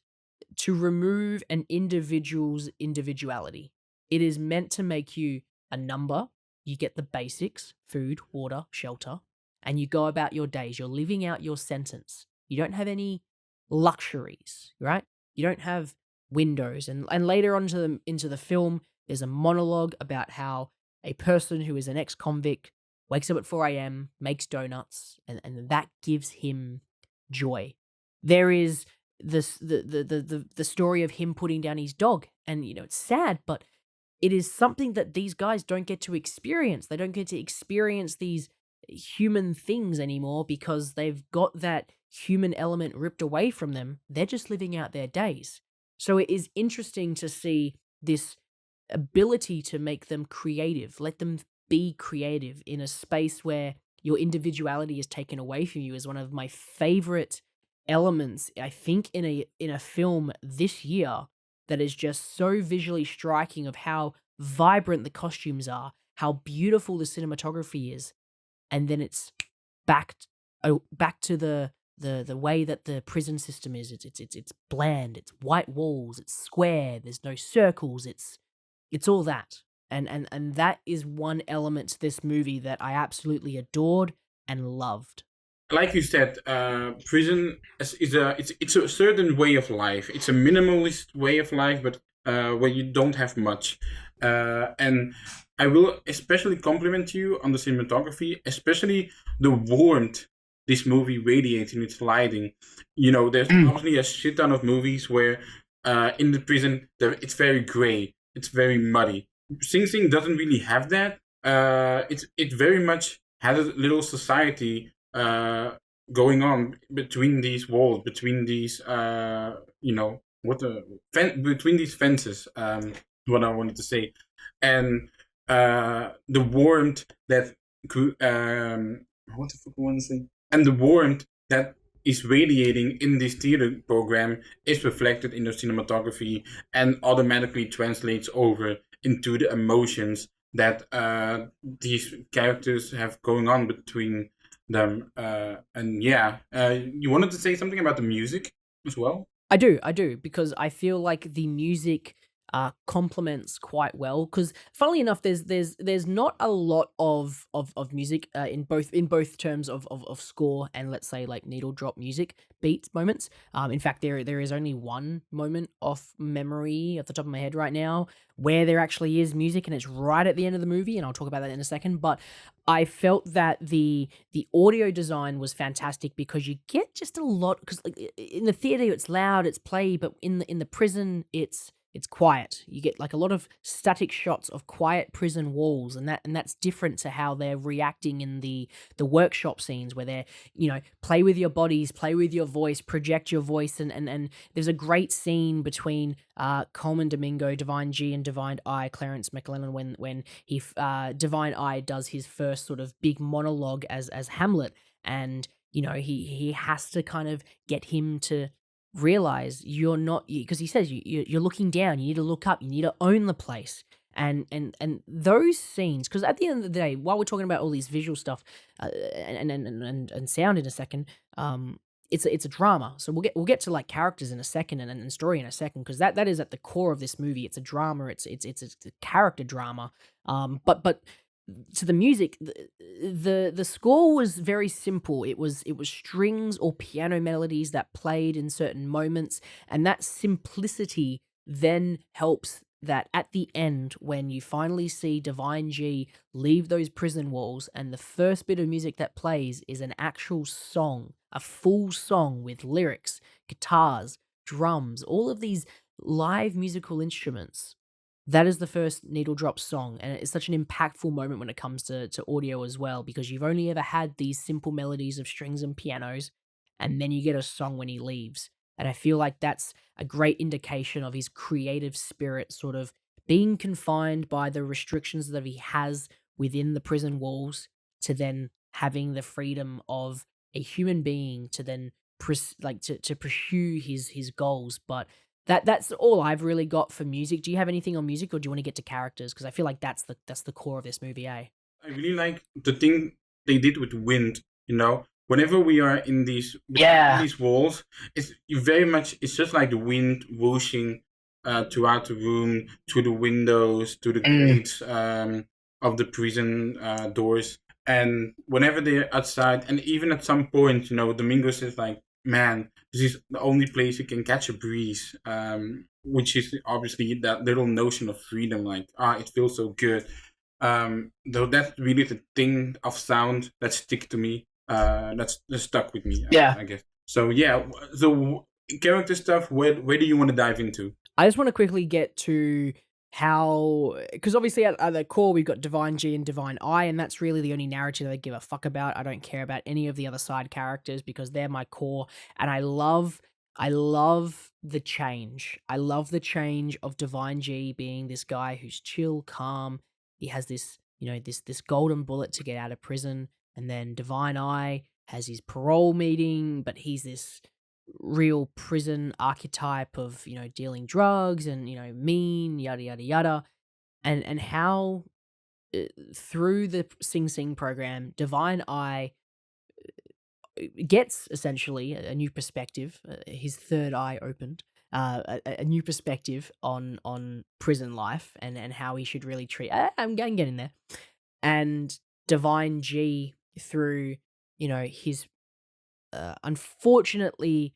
to remove an individual's individuality. It is meant to make you a number. You get the basics, food, water, shelter, and you go about your days. You're living out your sentence. You don't have any luxuries, right? You don't have windows. And later on into the film, there's a monologue about how a person who is an ex-convict wakes up at 4 a.m., makes donuts, and that gives him joy. There is the story of him putting down his dog, and it's sad, but it is something that these guys don't get to experience. They don't get to experience these human things anymore because they've got that human element ripped away from them. They're just living out their days. So it is interesting to see this ability to make them creative, let them be creative in a space where your individuality is taken away from you, is one of my favorite elements, I think, in a film this year, that is just so visually striking, of how vibrant the costumes are, how beautiful the cinematography is, and then it's back to the way that the prison system is. It's bland, it's white walls, it's square, there's no circles, it's all that. and that is one element to this movie that I absolutely adored and loved. Like you said, prison it's a certain way of life. It's a minimalist way of life, but where you don't have much. And I will especially compliment you on the cinematography, especially the warmth this movie radiates in its lighting. You know, there's obviously a shit ton of movies where in the prison it's very gray, it's very muddy. Sing Sing doesn't really have that. It very much has a little society going on between these walls, between these between these fences. What I wanted to say, and the warmth that what the fuck I want to say, and the warmth that is radiating in this theater program is reflected in the cinematography and automatically translates over into the emotions that these characters have going on between them. You wanted to say something about the music as well? I do, because I feel like the music complements quite well. Because funnily enough, there's not a lot of music in both terms of score and, let's say, like needle drop music beats moments. In fact, there is only one moment off memory off the top of my head right now where there actually is music, and it's right at the end of the movie, and I'll talk about that in a second. But I felt that the audio design was fantastic because you get just a lot, because like in the theater it's loud, it's play, but in the prison it's quiet. You get like a lot of static shots of quiet prison walls, and that's different to how they're reacting in the workshop scenes where they're, play with your bodies, play with your voice, project your voice, and there's a great scene between Colman Domingo, Divine G, and Divine I, Clarence McLennan, when he Divine I does his first sort of big monologue as Hamlet, and he has to kind of get him to realize you're not, because he says you're looking down, you need to look up, you need to own the place, and those scenes, because at the end of the day, while we're talking about all these visual stuff and sound in a second, it's a drama. So we'll get to like characters in a second and story in a second, because that is at the core of this movie. It's a drama. It's a character drama. But to the music, the score was very simple. It was strings or piano melodies that played in certain moments, and that simplicity then helps that at the end, when you finally see Divine G leave those prison walls, and the first bit of music that plays is an actual song, a full song with lyrics, guitars, drums, all of these live musical instruments. That is the first needle drop song, and it's such an impactful moment when it comes to audio as well, because you've only ever had these simple melodies of strings and pianos, and then you get a song when he leaves. And I feel like that's a great indication of his creative spirit sort of being confined by the restrictions that he has within the prison walls, to then having the freedom of a human being to then to pursue his goals. But that's all I've really got for music. Do you have anything on music, or do you want to get to characters? Because I feel like that's the core of this movie, eh? I really like the thing they did with wind. Whenever we are in these walls, it's just like the wind whooshing throughout the room, through the windows, to the grates of the prison doors. And whenever they're outside, and even at some point, Domingo says like, man, this is the only place you can catch a breeze, which is obviously that little notion of freedom, like, it feels so good. Though that's really the thing of sound that stick to me, that's stuck with me, I guess. So character stuff, where do you want to dive into? I just want to quickly get to how, because obviously at the core we've got Divine G and Divine I, and that's really the only narrative that I give a fuck about. I don't care about any of the other side characters because they're my core, and I love the change. I love the change of Divine G being this guy who's chill, calm. He has this, this golden bullet to get out of prison, and then Divine I has his parole meeting, but he's this real prison archetype of, dealing drugs and, mean, yada, yada, yada. And how through the Sing Sing program, Divine I gets essentially a new perspective, his third eye opened, a new perspective on prison life and how he should really treat. I'm going to get in there, and Divine G through his unfortunately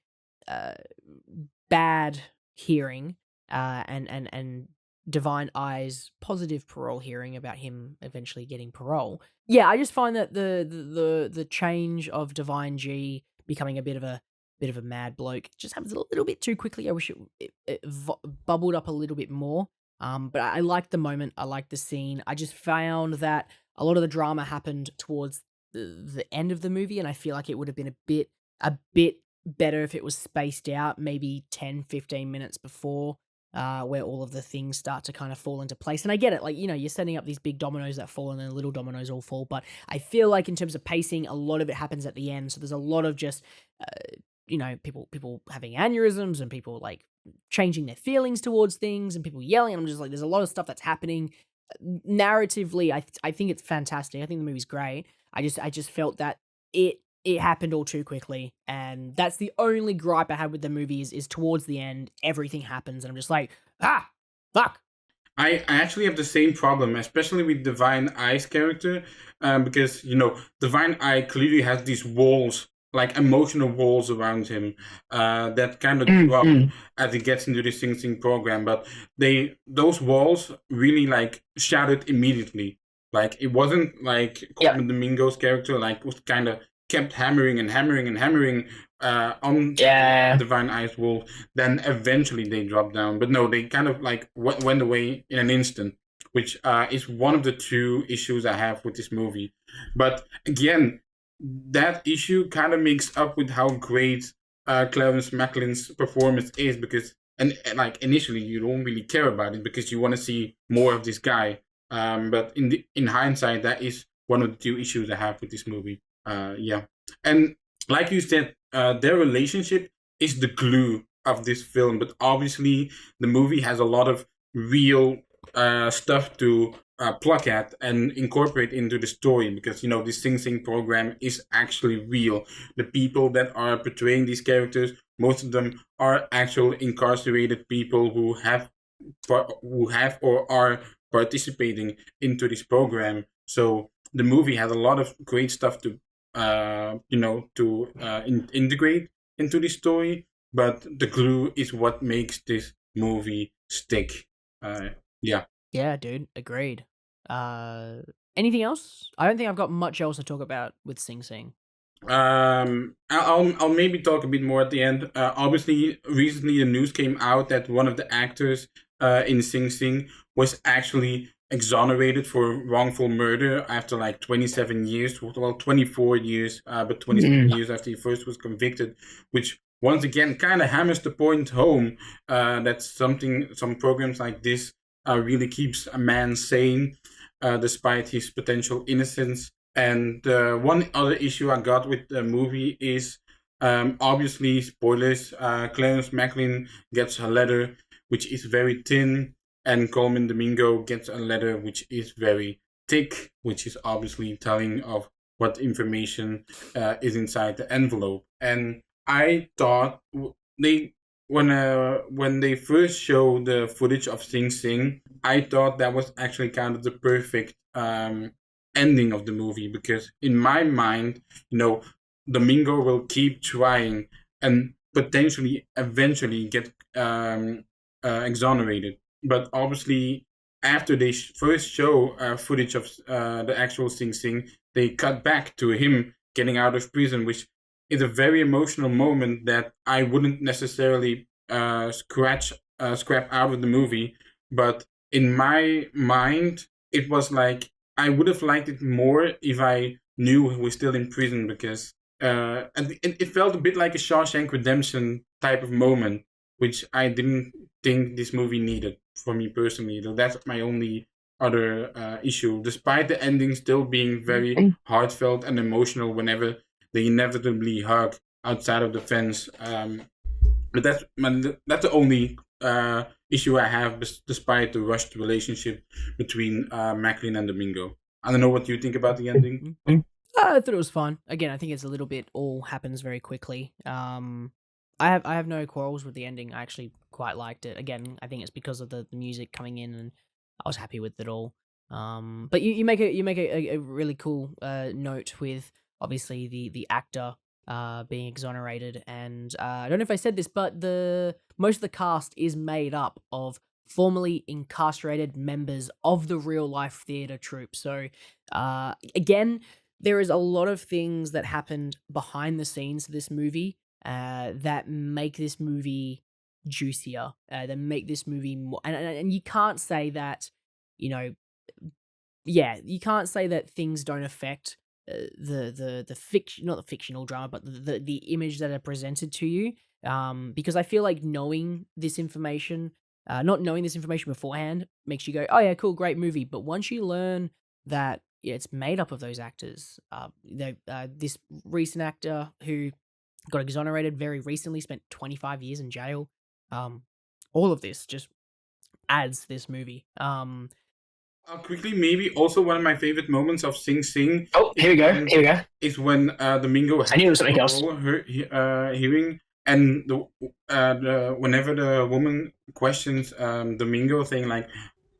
bad hearing and Divine Eye's positive parole hearing about him eventually getting parole. Yeah, I just find that the change of Divine G becoming a bit of a mad bloke just happens a little bit too quickly. I wish it bubbled up a little bit more. But I liked the moment. I liked the scene. I just found that a lot of the drama happened towards the end of the movie, and I feel like it would have been a bit better if it was spaced out, maybe 10-15 minutes before, where all of the things start to kind of fall into place. And I get it, like, you're setting up these big dominoes that fall and then little dominoes all fall, but I feel like in terms of pacing, a lot of it happens at the end, so there's a lot of just people having aneurysms and people like changing their feelings towards things and people yelling, and I'm just like, there's a lot of stuff that's happening. Narratively, I think it's fantastic. I think the movie's great. I just felt that it happened all too quickly, and that's the only gripe I had with the movie is towards the end, everything happens, and I'm just like, fuck. I actually have the same problem, especially with Divine Eye's character, because, Divine Eye clearly has these walls, like emotional walls around him, that kind of go up as he gets into the Sing Sing program, but those walls really, like, shattered immediately. Like, it wasn't like Colman Domingo's character, like, was kind of kept hammering and hammering and hammering on Divine Eye's wall. Then eventually they dropped down. But no, they kind of like went away in an instant, which is one of the two issues I have with this movie. But again, that issue kind of makes up with how great Clarence Macklin's performance is, because and like initially you don't really care about it because you want to see more of this guy. But in hindsight, that is one of the two issues I have with this movie. And like you said, their relationship is the glue of this film. But obviously, the movie has a lot of real stuff to pluck at and incorporate into the story, because this Sing Sing program is actually real. The people that are portraying these characters, most of them are actual incarcerated people who have or are participating into this program. So the movie has a lot of great stuff to integrate into the story, but the glue is what makes this movie stick. Yeah, dude, agreed. Anything else? I don't think I've got much else to talk about with Sing Sing. I'll maybe talk a bit more at the end. Obviously, recently the news came out that one of the actors in Sing Sing was actually exonerated for wrongful murder after like 27 years, well, 24 years, but 27 years after he first was convicted, which once again kind of hammers the point home that some programs like this really keeps a man sane despite his potential innocence. And one other issue I got with the movie is obviously spoilers. Clarence Macklin gets a letter which is very thin, and Colman Domingo gets a letter which is very thick, which is obviously telling of what information is inside the envelope. And I thought when they first showed the footage of Sing Sing, I thought that was actually kind of the perfect ending of the movie, because in my mind, Domingo will keep trying and potentially eventually get exonerated. But obviously, after they first show footage of the actual Sing Sing, they cut back to him getting out of prison, which is a very emotional moment that I wouldn't necessarily scrap out of the movie. But in my mind, it was like I would have liked it more if I knew he was still in prison, because it felt a bit like a Shawshank Redemption type of moment, which I didn't think this movie needed for me personally. That's my only other issue, despite the ending still being very heartfelt and emotional whenever they inevitably hug outside of the fence. But that's the only issue I have, despite the rushed relationship between Macklin and Domingo. I don't know what you think about the ending. I thought it was fun. Again, I think it's a little bit all happens very quickly. I have no quarrels with the ending. I actually quite liked it. Again, I think it's because of the music coming in, and I was happy with it all. But you make a really cool note with obviously the actor being exonerated, and I don't know if I said this, but most of the cast is made up of formerly incarcerated members of the real life theater troupe. So again, there is a lot of things that happened behind the scenes of this movie that make this movie juicier, that make this movie more, and you can't say that, you know, you can't say that things don't affect the fiction, not the fictional drama, but the image that are presented to you. Because I feel like knowing this information, not knowing this information beforehand, makes you go, oh yeah, cool, great movie. But once you learn that it's made up of those actors, this recent actor who got exonerated very recently, spent 25 years in jail. All of this just adds this movie. Quickly, maybe also one of my favorite moments of Sing Sing. Oh, here we go. Is when Domingo has I knew it was something else. hearing, and whenever the woman questions Domingo, saying like,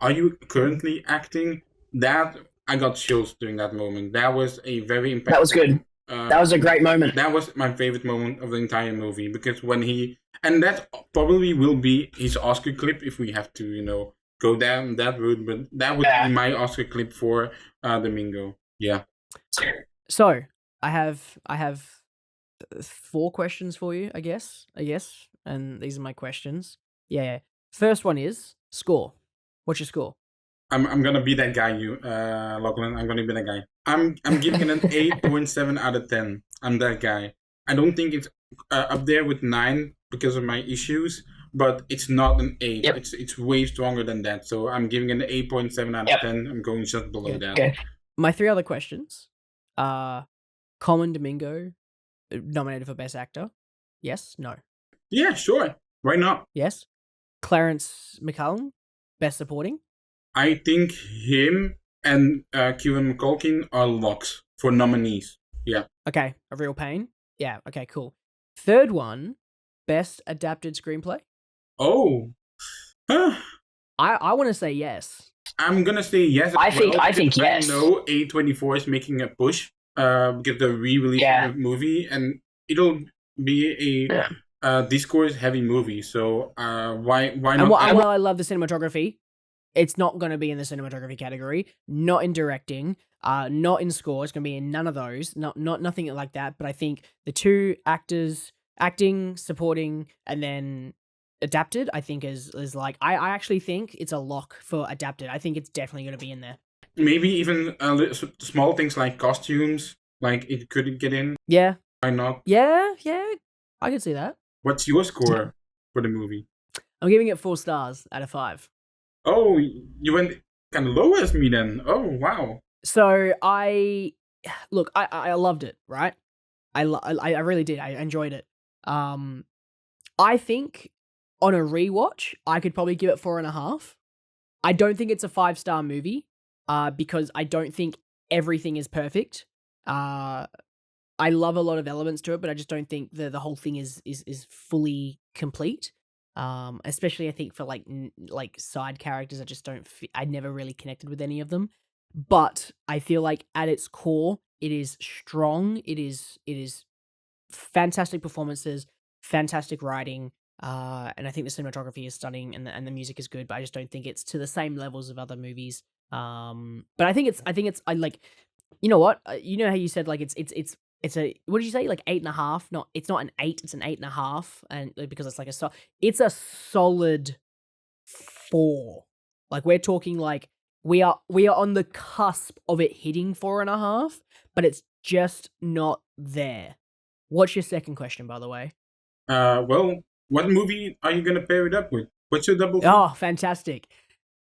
"Are you currently acting?" That I got chills during that moment. That was a very impactful. That was good. That was a great moment. That was my favorite moment of the entire movie, because when and that probably will be his Oscar clip if we have to, go down that route. But that would be my Oscar clip for Domingo. Yeah. So I have 4 questions for you, I guess, and these are my questions. Yeah. First one is score. What's your score? I'm gonna be that guy, Lachlan. I'm gonna be that guy. I'm giving it an 8.7 out of 10. I'm that guy. I don't think it's up there with 9 because of my issues, but it's not an 8. Yep. It's way stronger than that. So I'm giving it an 8.7 out of 10. I'm going just below that. Okay. My 3 other questions are Colman Domingo nominated for Best Actor. Yes? No? Yeah, sure. Why not? Yes? Clarence McCallum, Best Supporting. I think him and Kieran McCulkin are locks for nominees. Yeah. Okay, A Real Pain. Yeah, okay, cool. Third one, Best Adapted Screenplay. Oh. I want to say yes. I'm gonna say yes. I think yes. I know A24 is making a push because they're re-releasing the movie, and it'll be a discourse-heavy movie. So why not? And while I love the cinematography, it's not going to be in the cinematography category, not in directing, not in score. It's going to be in none of those, nothing like that. But I think the 2 actors, acting, supporting, and then adapted, I think is like, I actually think it's a lock for adapted. I think it's definitely going to be in there. Maybe even small things like costumes, like it could get in. Yeah. Why not? Yeah, I could see that. What's your score for the movie? I'm giving it 4 stars out of 5. Oh, you went kind of low as me then. Oh, wow. So I loved it, right? I really did. I enjoyed it. I think on a rewatch, I could probably give it 4.5. I don't think it's a 5-star movie, because I don't think everything is perfect. I love a lot of elements to it, but I just don't think the whole thing is fully complete. Especially I think for like side characters, I just don't. I never really connected with any of them. But I feel like at its core, it is strong. It is fantastic performances, fantastic writing, and I think the cinematography is stunning, and the music is good. But I just don't think it's to the same levels of other movies. But I think it's I like, you know what? You know how you said like it's a, what did you say, like 8.5? It's not an 8, it's an 8.5, and because it's like it's a solid 4. Like we're talking like we are on the cusp of it hitting 4.5, but it's just not there. What's your second question, by the way? Well, what movie are you gonna pair it up with? What's your double? Oh, fantastic!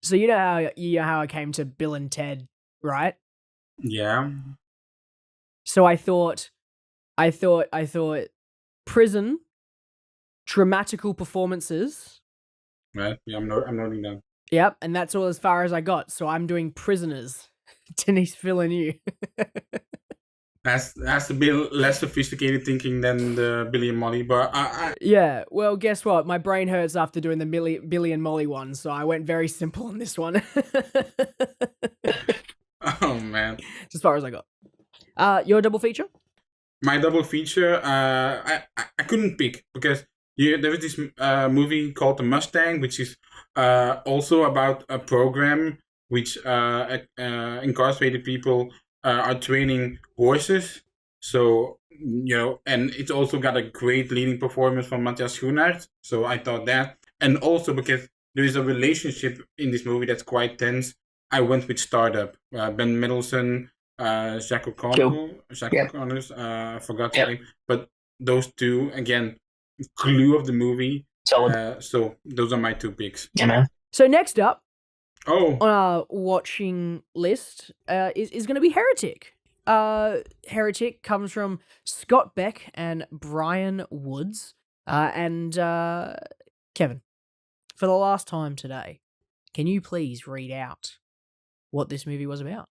So you know how I came to Bill and Ted, right? Yeah. So I thought prison, dramatical performances. Right. Yeah, I'm noting down. Yep, and that's all as far as I got. So I'm doing Prisoners. Denise Villeneuve. has to be less sophisticated thinking than the Billy and Molly, but Yeah, well, guess what? My brain hurts after doing the Billy and Molly one, so I went very simple on this one. oh man. As far as I got. Your double feature? My double feature, I couldn't pick because there was this movie called The Mustang, which is also about a program which incarcerated people are training horses. So, and it's also got a great leading performance from Matthias Schoenaerts. So I thought that. And also because there is a relationship in this movie that's quite tense, I went with Startup. Ben Mendelsohn, Jack O'Connell, I forgot his name. But those two, again, clue of the movie. Solid. So those are my two picks. Yeah, man. So next up on our watching list is going to be Heretic. Heretic comes from Scott Beck and Brian Woods. And Kevin, for the last time today, can you please read out what this movie was about?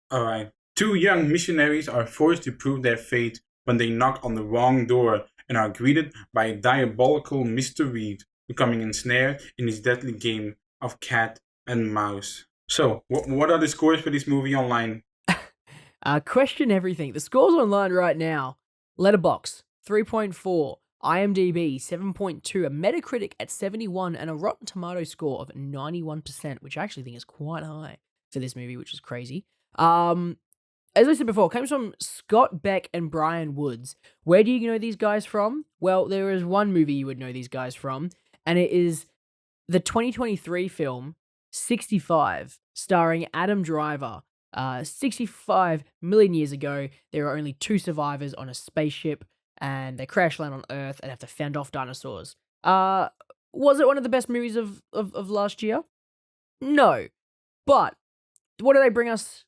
All right. Two young missionaries are forced to prove their fate when they knock on the wrong door and are greeted by a diabolical Mr. Reed, becoming ensnared in his deadly game of cat and mouse. So, what are the scores for this movie online? Question everything. The scores online right now. Letterboxd, 3.4. IMDb, 7.2. A Metacritic at 71. And a Rotten Tomato score of 91%, which I actually think is quite high for this movie, which is crazy. As I said before, it comes from Scott Beck and Brian Woods. Where do you know these guys from? Well, there is one movie you would know these guys from, and it is the 2023 film 65, starring Adam Driver. 65 million years ago, there are only two survivors on a spaceship, and they crash land on Earth and have to fend off dinosaurs. Was it one of the best movies of last year? No. But what do they bring us?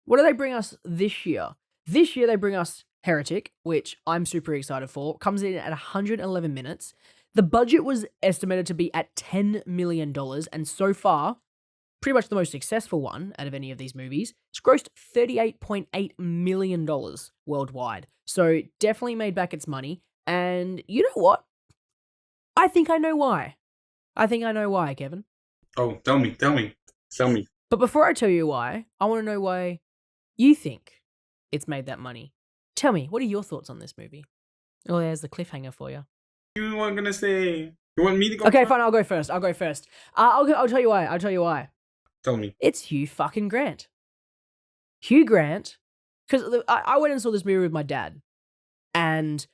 What do they bring us this year? This year they bring us Heretic, which I'm super excited for. Comes in at 111 minutes. The budget was estimated to be at $10 million, and so far, pretty much the most successful one out of any of these movies. It's grossed $38.8 million worldwide. So definitely made back its money. And you know what? I think I know why. Kevin. Oh, tell me. But before I tell you why, I want to know why you think it's made that money. Tell me, what are your thoughts on this movie? Oh, there's the cliffhanger for you. You weren't gonna say. You want me to go? Okay, fine. I'll go first. I'll tell you why. Tell me. It's Hugh fucking Grant. Hugh Grant, because I went and saw this movie with my dad, and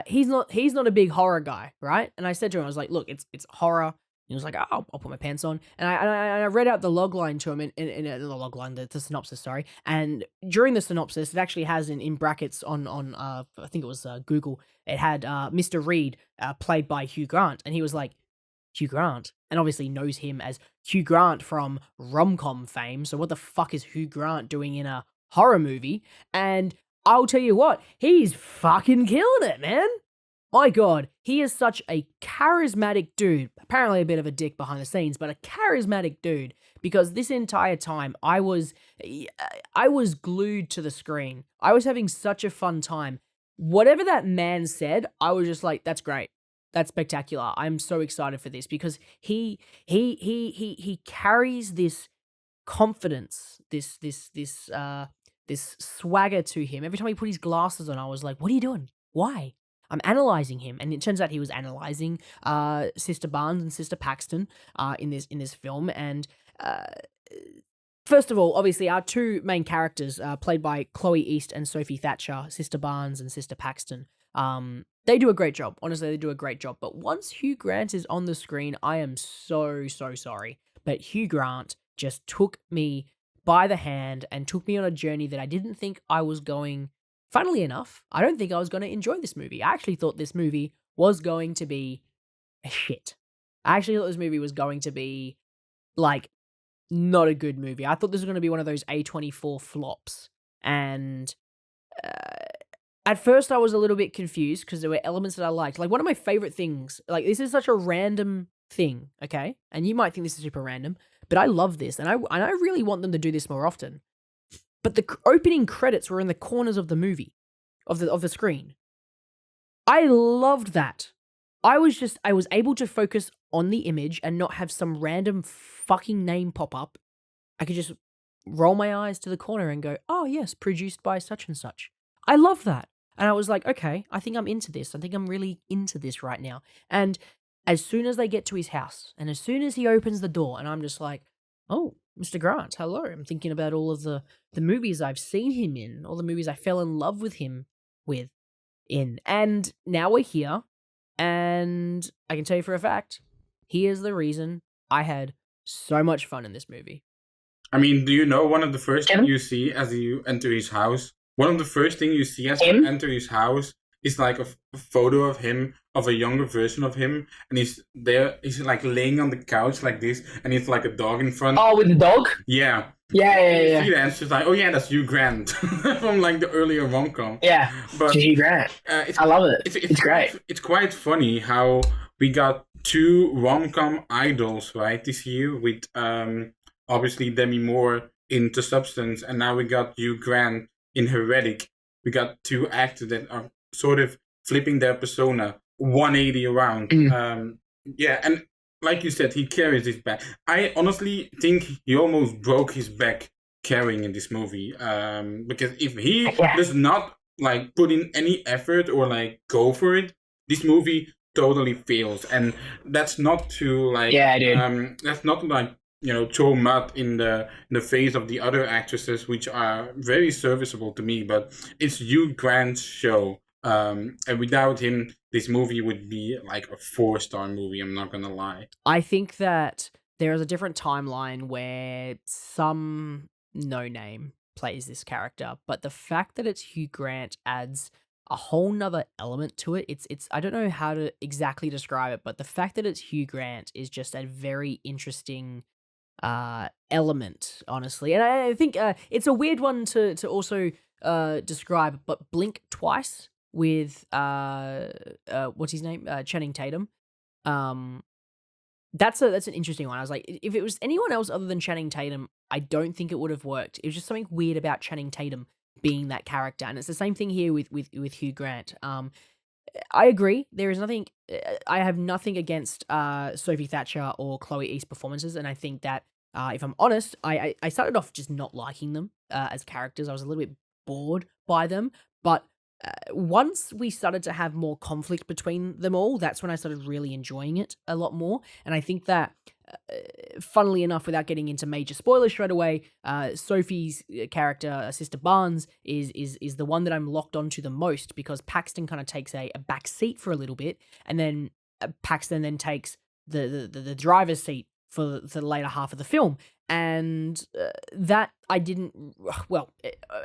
he's not a big horror guy, right? And I said to him, I was like, look, it's horror. He was like, oh, I'll put my pants on. And I read out the logline to him in the logline, the synopsis, sorry. And during the synopsis, it actually has in brackets on I think it was Google, it had Mr. Reed, played by Hugh Grant. And he was like, Hugh Grant? And obviously knows him as Hugh Grant from rom-com fame. So what the fuck is Hugh Grant doing in a horror movie? And I'll tell you what, he's fucking killing it, man. My God, he is such a charismatic dude. Apparently a bit of a dick behind the scenes, but a charismatic dude. Because this entire time, I was glued to the screen. I was having such a fun time. Whatever that man said, I was just like, that's great. That's spectacular. I'm so excited for this because he carries this confidence, this swagger to him. Every time he put his glasses on, I was like, what are you doing? Why? I'm analyzing him, and it turns out he was analyzing Sister Barnes and Sister Paxton in this film. And first of all, obviously, our two main characters, played by Chloe East and Sophie Thatcher, Sister Barnes and Sister Paxton, they do a great job. Honestly, they do a great job. But once Hugh Grant is on the screen, I am so sorry, but Hugh Grant just took me by the hand and took me on a journey that I didn't think I was going. Funnily enough, I don't think I was going to enjoy this movie. I actually thought this movie was going to be a shit. I actually thought this movie was going to be, like, not a good movie. I thought this was going to be one of those A24 flops. And at first I was a little bit confused because there were elements that I liked. Like, one of my favorite things, like, this is such a random thing, okay? And you might think this is super random, but I love this. And I really want them to do this more often. but the opening credits were in the corners of the movie, of the screen. I loved that. I was able to focus on the image and not have some random fucking name pop up. I could just roll my eyes to the corner and go, oh yes, produced by such and such. I love that. And I was like, okay, I think I'm into this. I think I'm really into this right now. And as soon as they get to his house, and as soon as he opens the door, and I'm just like, oh, Mr. Grant, hello. I'm thinking about all of the movies I've seen him in, all the movies I fell in love with him in. And now we're here, and I can tell you for a fact, he is the reason I had so much fun in this movie. I mean, do you know one of the first things you see as you enter his house? One of the first things you see as you enter his house is like a photo of him, of a younger version of him, and he's like laying on the couch like this, and he's like a dog in front. Oh, with the dog? Yeah. Yeah. See that, and it's just like, oh yeah, that's Hugh Grant from like the earlier rom-com. Yeah, but Hugh Grant. I love it. It's great. It's quite funny how we got two rom-com idols, right, this year with obviously Demi Moore in The Substance, and now we got Hugh Grant in Heretic. We got two actors that are sort of flipping their persona 180 around. Yeah, and like you said, he carries his back. I honestly think he almost broke his back carrying in this movie. Because if he does not like put in any effort or like go for it, this movie totally fails. And that's not to like that's not like, you know, throw mud in the face of the other actresses, which are very serviceable to me, but it's Hugh Grant's show. And without him, this movie would be like a 4-star movie, I'm not gonna lie. I think that there is a different timeline where some no-name plays this character, but the fact that it's Hugh Grant adds a whole nother element to it. It's I don't know how to exactly describe it, but the fact that it's Hugh Grant is just a very interesting element, honestly. And I think it's a weird one to also describe, but blink twice with what's his name, Channing Tatum. That's an interesting one. I was like, if it was anyone else other than Channing Tatum, I don't think it would have worked. It was just something weird about Channing Tatum being that character, and it's the same thing here with Hugh Grant. I agree. There is nothing. I have nothing against Sophie Thatcher or Chloe East's performances, and I think that if I'm honest, I started off just not liking them as characters. I was a little bit bored by them, but once we started to have more conflict between them all, that's when I started really enjoying it a lot more. And I think that, funnily enough, without getting into major spoilers straight away, Sophie's character, Sister Barnes, is the one that I'm locked onto the most, because Paxton kind of takes a back seat for a little bit, and then Paxton then takes the driver's seat for the later half of the film. And that I didn't, well,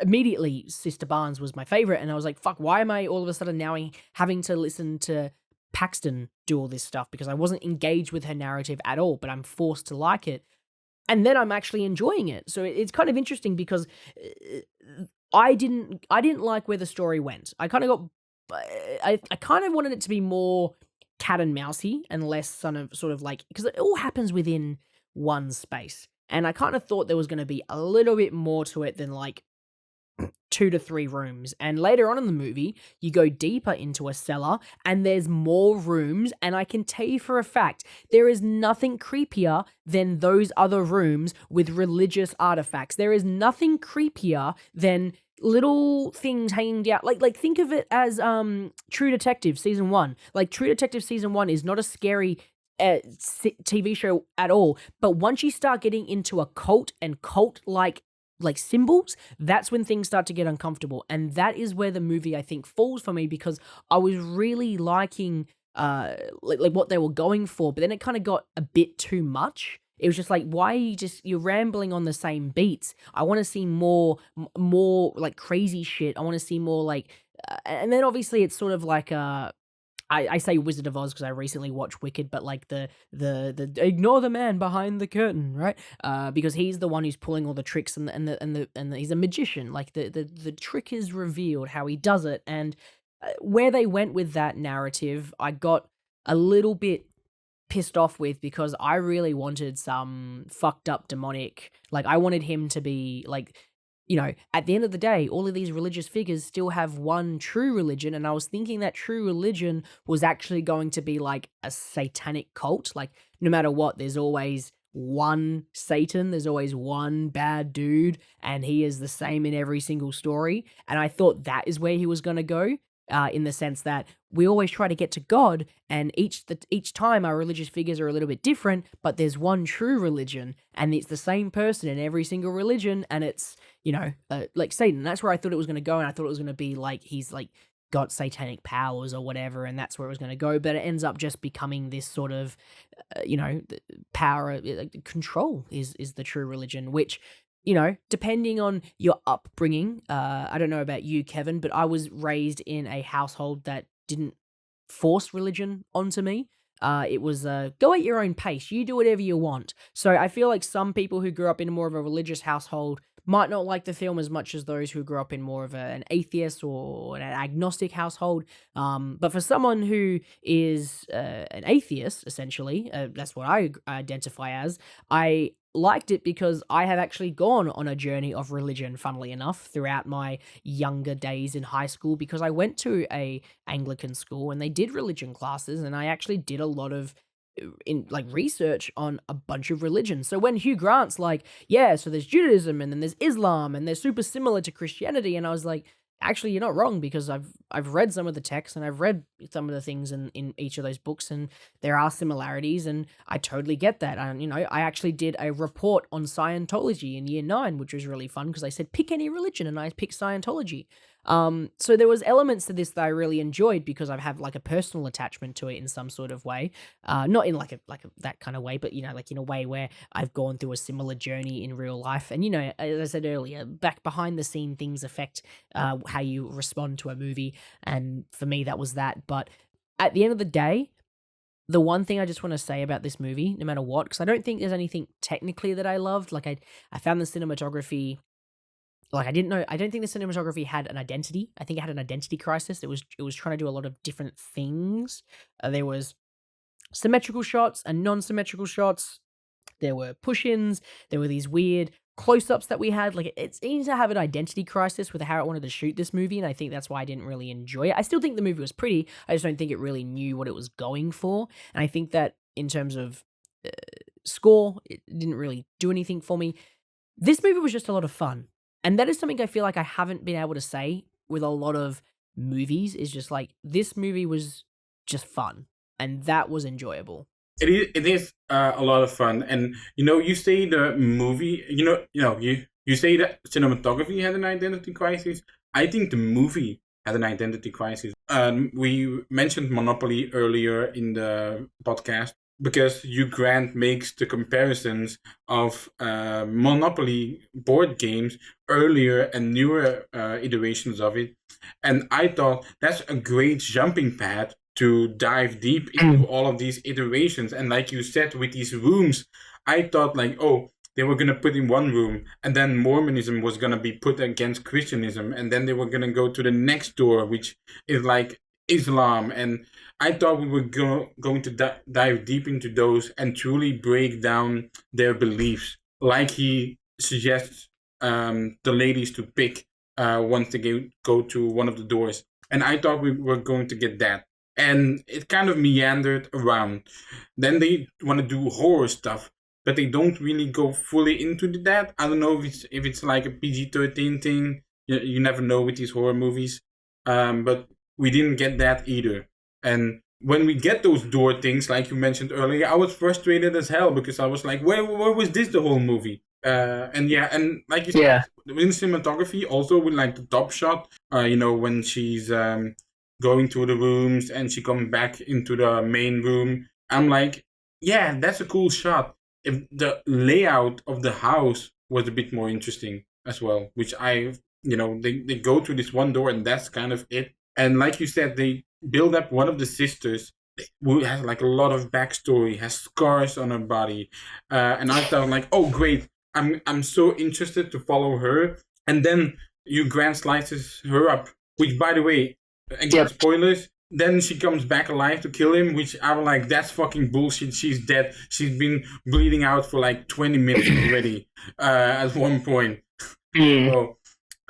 immediately Sister Barnes was my favorite, and I was like, fuck, why am I all of a sudden now having to listen to Paxton do all this stuff? Because I wasn't engaged with her narrative at all, but I'm forced to like it. And then I'm actually enjoying it. So it's kind of interesting, because I didn't like where the story went. I kind of wanted it to be more cat and mousey and less sort of like, because it all happens within one space. And I kind of thought there was going to be a little bit more to it than like 2 to 3 rooms. And later on in the movie, you go deeper into a cellar and there's more rooms. And I can tell you for a fact, there is nothing creepier than those other rooms with religious artifacts. There is nothing creepier than little things hanging down. Like think of it as True Detective Season 1. Like True Detective Season 1 is not a scary TV show at all, but once you start getting into a cult and cult-like symbols, that's when things start to get uncomfortable. And that is where the movie, I think, falls for me, because I was really liking like what they were going for, but then it kind of got a bit too much. It was just like, why are you're rambling on the same beats? I want to see more like crazy shit. I want to see more like, and then obviously it's sort of like I say Wizard of Oz because I recently watched Wicked, but like the ignore the man behind the curtain, right? Because he's the one who's pulling all the tricks, and he's a magician. Like the trick is revealed how he does it, and where they went with that narrative, I got a little bit pissed off with, because I really wanted some fucked up demonic. Like I wanted him to be like at the end of the day, all of these religious figures still have one true religion, and I was thinking that true religion was actually going to be like a satanic cult. Like, no matter what, there's always one Satan, there's always one bad dude, and he is the same in every single story. And I thought that is where he was going to go, in the sense that we always try to get to God, and each time our religious figures are a little bit different, but there's one true religion, and it's the same person in every single religion, and it's, like Satan. That's where I thought it was going to go, and I thought it was going to be like he's like got satanic powers or whatever, and that's where it was going to go, but it ends up just becoming this sort of, power, like control is the true religion, which, depending on your upbringing, I don't know about you, Kevin, but I was raised in a household that didn't force religion onto me. It was go at your own pace. You do whatever you want. So I feel like some people who grew up in more of a religious household might not like the film as much as those who grew up in more of an atheist or an agnostic household. But for someone who is an atheist, essentially, that's what I identify as, I liked it because I have actually gone on a journey of religion, funnily enough, throughout my younger days in high school, because I went to a Anglican school and they did religion classes, and I actually did a lot of research on a bunch of religions. So when Hugh Grant's like, yeah, so there's Judaism and then there's Islam and they're super similar to Christianity, and I was like, actually, you're not wrong, because I've read some of the texts and I've read some of the things in each of those books, and there are similarities, and I totally get that. And I actually did a report on Scientology in year 9, which was really fun because I said pick any religion, and I picked Scientology. So there was elements to this that I really enjoyed because I have like a personal attachment to it in some sort of way, not in like a that kind of way, but like in a way where I've gone through a similar journey in real life. And as I said earlier, back behind the scene things affect how you respond to a movie, and for me that was that. But at the end of the day, the one thing I just want to say about this movie, no matter what, because I don't think there's anything technically that I loved. Like I found the cinematography. Like I don't think the cinematography had an identity. I think it had an identity crisis. It was trying to do a lot of different things. There was symmetrical shots and non-symmetrical shots. There were push-ins. There were these weird close-ups that we had. Like it seems to have an identity crisis with how it wanted to shoot this movie, and I think that's why I didn't really enjoy it. I still think the movie was pretty. I just don't think it really knew what it was going for. And I think that in terms of score, it didn't really do anything for me. This movie was just a lot of fun. And that is something I feel like I haven't been able to say with a lot of movies, is just like, this movie was just fun, and that was enjoyable. It is a lot of fun, and you say the movie, you say that cinematography had an identity crisis. I think the movie had an identity crisis. We mentioned Monopoly earlier in the podcast, because Hugh Grant makes the comparisons of Monopoly board games, earlier and newer iterations of it. And I thought that's a great jumping pad to dive deep into all of these iterations. And like you said, with these rooms, I thought like, oh, they were going to put in one room, and then Mormonism was going to be put against Christianism, and then they were going to go to the next door, which is like Islam. And I thought we were going to dive deep into those and truly break down their beliefs, like he suggests the ladies to pick once they go to one of the doors. And I thought we were going to get that. And it kind of meandered around. Then they want to do horror stuff, but they don't really go fully into that. I don't know if it's like a PG-13 thing. You never know with these horror movies. But we didn't get that either. And when we get those door things, like you mentioned earlier, I was frustrated as hell, because I was like, where was this the whole movie? And like you said, in cinematography, also with like the top shot, when she's going through the rooms and she comes back into the main room, I'm like, yeah, that's a cool shot. If the layout of the house was a bit more interesting as well, which they go through this one door and that's kind of it. And like you said, they build up one of the sisters who has like a lot of backstory, has scars on her body. And I thought like, oh great, I'm so interested to follow her. And then Hugh Grant slices her up, which by the way, again, spoilers, then she comes back alive to kill him, which I'm like, that's fucking bullshit. She's dead. She's been bleeding out for like 20 minutes already at one point. So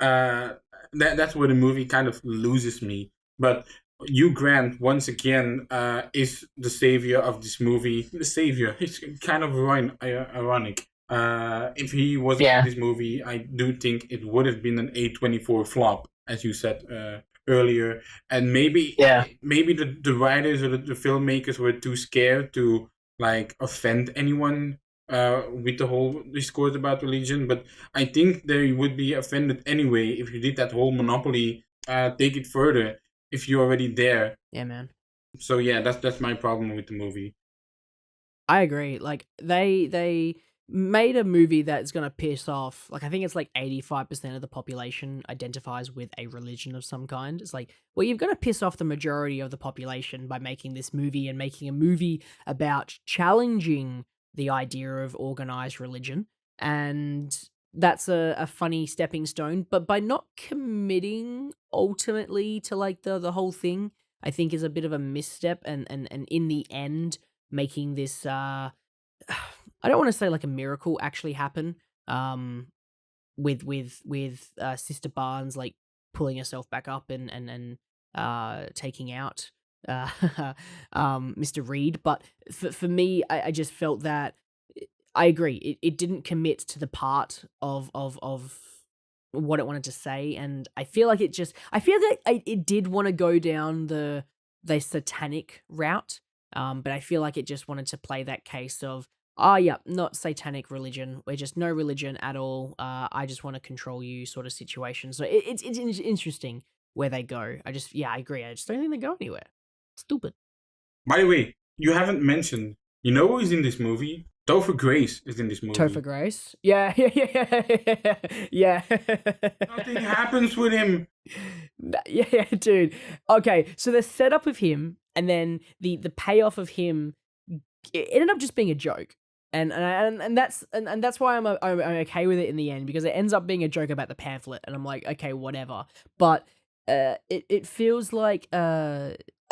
that's where the movie kind of loses me. But Hugh Grant once again is the savior of this movie. The savior. It's kind of ironic. If he wasn't in this movie, I do think it would have been an A24 flop, as you said earlier. And maybe the writers or the filmmakers were too scared to like offend anyone with the whole discourse about religion. But I think they would be offended anyway if you did that whole monopoly. Take it further if you're already there. Yeah, man. So yeah, that's my problem with the movie. I agree. Like they made a movie that's gonna piss off. Like I think it's like 85% of the population identifies with a religion of some kind. It's like, well, you're gonna piss off the majority of the population by making this movie and making a movie about challenging the idea of organized religion, and that's a funny stepping stone. But by not committing ultimately to like the whole thing, I think is a bit of a misstep, and in the end making this I don't want to say like a miracle actually happen with Sister Barnes like pulling herself back up and taking out Mr. Reed. But for me, I just felt that I agree. It didn't commit to the part of what it wanted to say, and I feel like it did want to go down the satanic route. But I feel like it just wanted to play that case of, not satanic religion. We're just no religion at all. I just want to control you sort of situation. So it's interesting where they go. I agree. I just don't think they go anywhere. Stupid. By the way, you haven't mentioned, you know who's in this movie? Topher Grace is in this movie. Topher Grace? Yeah. Nothing happens with him. Yeah, dude. Okay, so the setup of him and then the payoff of him, it ended up just being a joke. And that's why I'm okay with it in the end, because it ends up being a joke about the pamphlet, and I'm like, okay, whatever. But it feels like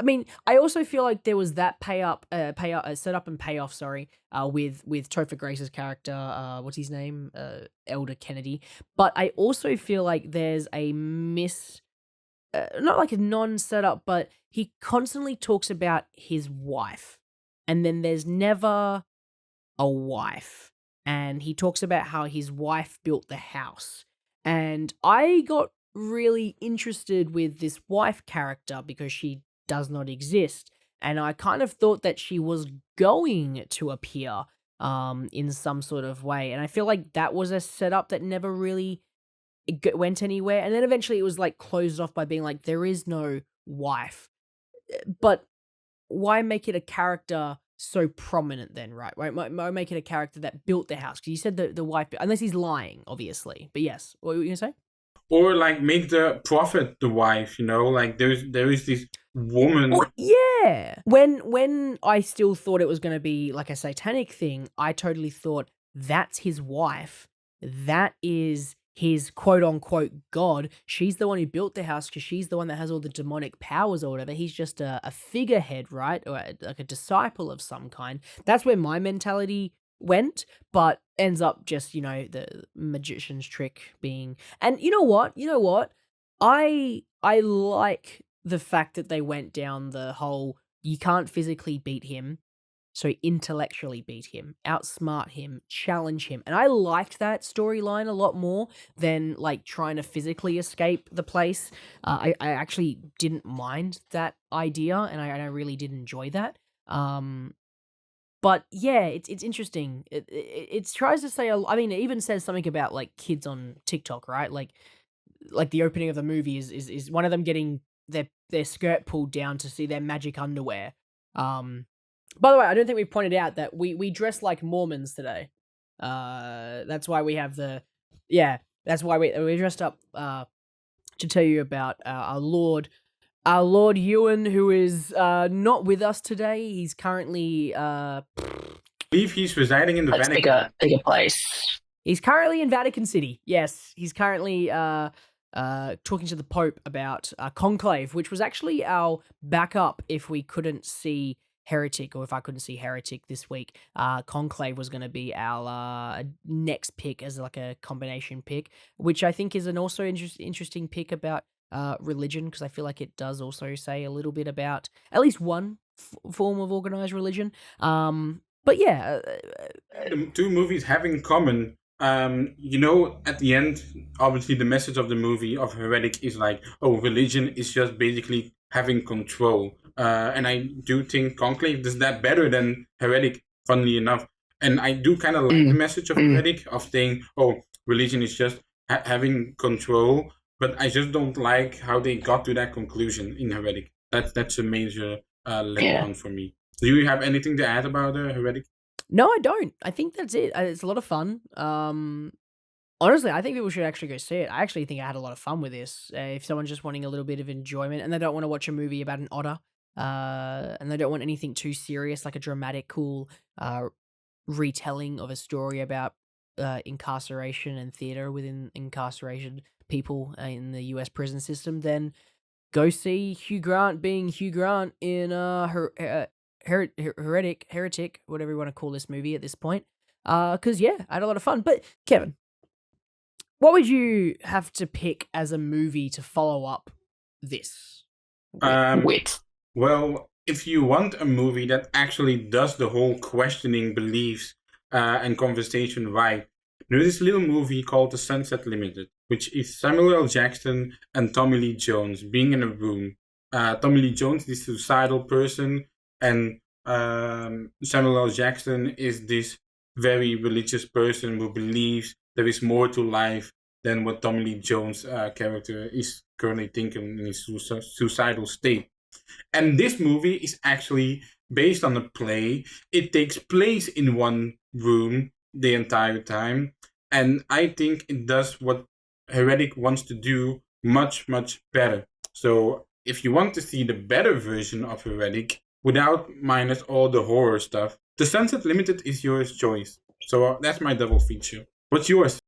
I mean, I also feel like there was that setup and payoff. Sorry, with Topher Grace's character, what's his name, Elder Kennedy. But I also feel like there's a not like a non-setup, but he constantly talks about his wife, and then there's never a wife, and he talks about how his wife built the house, and I got really interested with this wife character because she does not exist, and I kind of thought that she was going to appear in some sort of way, and I feel like that was a setup that never really went anywhere, and then eventually it was like closed off by being like, there is no wife. But why make it a character so prominent then, right? Why make it a character that built the house? Because you said the wife, unless he's lying, obviously. But yes, what were you gonna say? Or like make the prophet the wife, like there is this woman. Well, yeah. When I still thought it was going to be like a satanic thing, I totally thought that's his wife. That is his quote unquote god. She's the one who built the house because she's the one that has all the demonic powers or whatever. He's just a figurehead, right? Or like a disciple of some kind. That's where my mentality went, but ends up just, the magician's trick being. And you know what? I like the fact that they went down the whole, you can't physically beat him, so intellectually beat him, outsmart him, challenge him. And I liked that storyline a lot more than like trying to physically escape the place. I actually didn't mind that idea, and I really did enjoy that. But yeah, it's interesting. It tries to say, I mean, it even says something about like kids on TikTok, right? Like the opening of the movie is one of them getting their skirt pulled down to see their magic underwear. By the way, I don't think we've pointed out that we dress like Mormons today. That's why we have that's why we dressed up to tell you about our Lord Ewan, who is not with us today. He's currently I believe he's residing in the Vatican. Bigger place. He's currently in Vatican City. Yes, he's currently talking to the Pope about Conclave, which was actually our backup if we couldn't see Heretic, or if I couldn't see Heretic this week, Conclave was going to be our next pick as like a combination pick, which I think is an also interesting pick about religion, because I feel like it does also say a little bit about at least one form of organized religion. But yeah, the two movies have in common. At the end, obviously the message of the movie of Heretic is like, oh, religion is just basically having control. And I do think Conclave does that better than Heretic, funnily enough. And I do kind of like the message of Heretic of saying, oh, religion is just having control. But I just don't like how they got to that conclusion in Heretic. That's a major letdown for me. Do you have anything to add about Heretic? No, I don't. I think that's it. It's a lot of fun. Honestly, I think people should actually go see it. I actually think I had a lot of fun with this. If someone's just wanting a little bit of enjoyment and they don't want to watch a movie about an otter, and they don't want anything too serious, like a dramatic, cool retelling of a story about incarceration and theater within incarceration people in the US prison system, then go see Hugh Grant being Hugh Grant in Heretic, whatever you want to call this movie at this point. Because yeah, I had a lot of fun. But Kevin, what would you have to pick as a movie to follow up this? Wit. Well, if you want a movie that actually does the whole questioning beliefs and conversation right, there's this little movie called The Sunset Limited, which is Samuel L. Jackson and Tommy Lee Jones being in a room. Tommy Lee Jones, this suicidal person, and Samuel L. Jackson is this very religious person who believes there is more to life than what Tommy Lee Jones' character is currently thinking in his suicidal state. And this movie is actually based on a play. It takes place in one room the entire time. And I think it does what Heretic wants to do much, much better. So if you want to see the better version of Heretic, without minus all the horror stuff, The Sunset Limited is your choice. So that's my double feature. What's yours?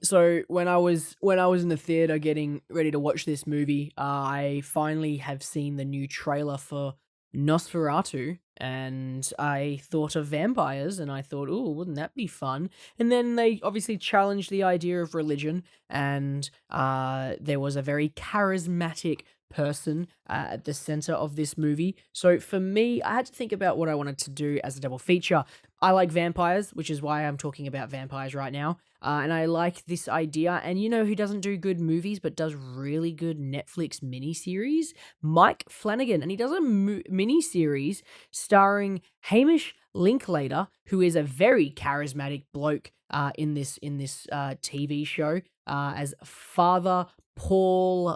So when I was in the theater getting ready to watch this movie, I finally have seen the new trailer for Nosferatu, and I thought of vampires, and I thought, oh, wouldn't that be fun? And then they obviously challenged the idea of religion, and there was a very charismatic person at the center of this movie. So for me, I had to think about what I wanted to do as a double feature. I like vampires, which is why I'm talking about vampires right now. And I like this idea. And you know who doesn't do good movies but does really good Netflix miniseries? Mike Flanagan. And he does a miniseries starring Hamish Linklater, who is a very charismatic bloke in this TV show as Father Paul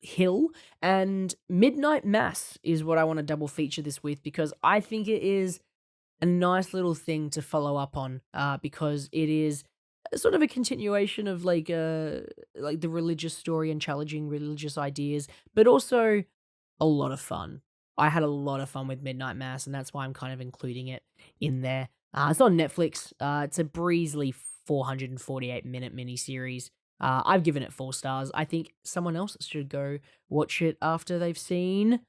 Hill. And Midnight Mass is what I want to double feature this with, because I think it is a nice little thing to follow up on, because it is sort of a continuation of like the religious story and challenging religious ideas, but also a lot of fun. I had a lot of fun with Midnight Mass, and that's why I'm kind of including it in there. It's on Netflix. It's a breezely 448-minute miniseries. I've given it 4 stars. I think someone else should go watch it after they've seen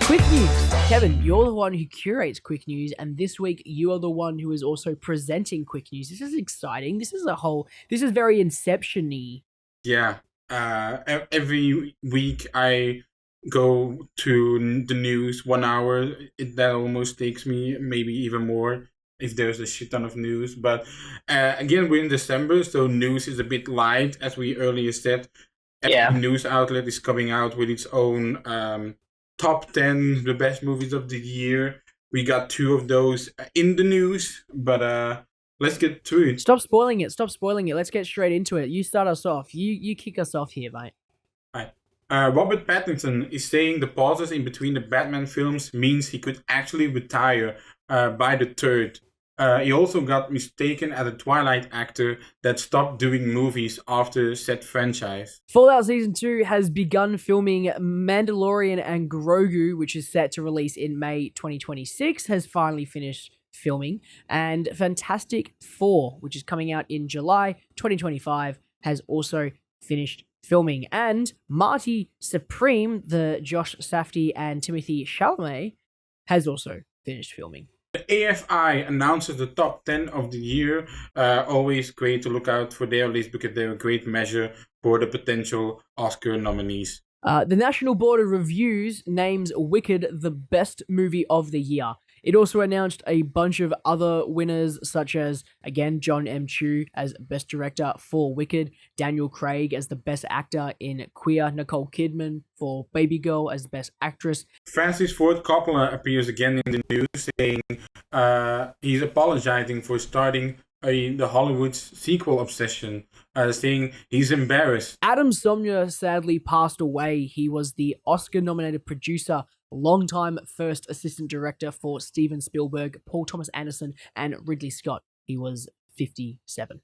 Quick News. Kevin, you're the one who curates Quick News, and this week you are the one who is also presenting Quick News. This is exciting. This is very Inception-y. Yeah. Every week I go to the news 1 hour. That almost takes me maybe even more if there's a shit ton of news. But again, we're in December, so news is a bit light, as we earlier said. Every news outlet is coming out with its own top 10, the best movies of the year. We got 2 of those in the news, but let's get to it. Stop spoiling it. Let's get straight into it. You start us off. You kick us off here, mate. Right. Robert Pattinson is saying the pauses in between the Batman films means he could actually retire by the 3rd. He also got mistaken as a Twilight actor that stopped doing movies after said franchise. Fallout Season 2 has begun filming. Mandalorian and Grogu, which is set to release in May 2026, has finally finished filming. And Fantastic Four, which is coming out in July 2025, has also finished filming. And Marty Supreme, the Josh Safdie and Timothy Chalamet, has also finished filming. The AFI announces the top 10 of the year. Always great to look out for their list because they're a great measure for the potential Oscar nominees. The National Board of Reviews names Wicked the best movie of the year. It also announced a bunch of other winners, such as, again, John M. Chu as Best Director for Wicked, Daniel Craig as the Best Actor in Queer, Nicole Kidman for Baby Girl as Best Actress. Francis Ford Coppola appears again in the news, saying he's apologizing for starting the Hollywood's sequel obsession, saying he's embarrassed. Adam Somnia sadly passed away. He was the Oscar-nominated producer, longtime first assistant director for Steven Spielberg, Paul Thomas Anderson, and Ridley Scott. He was 57.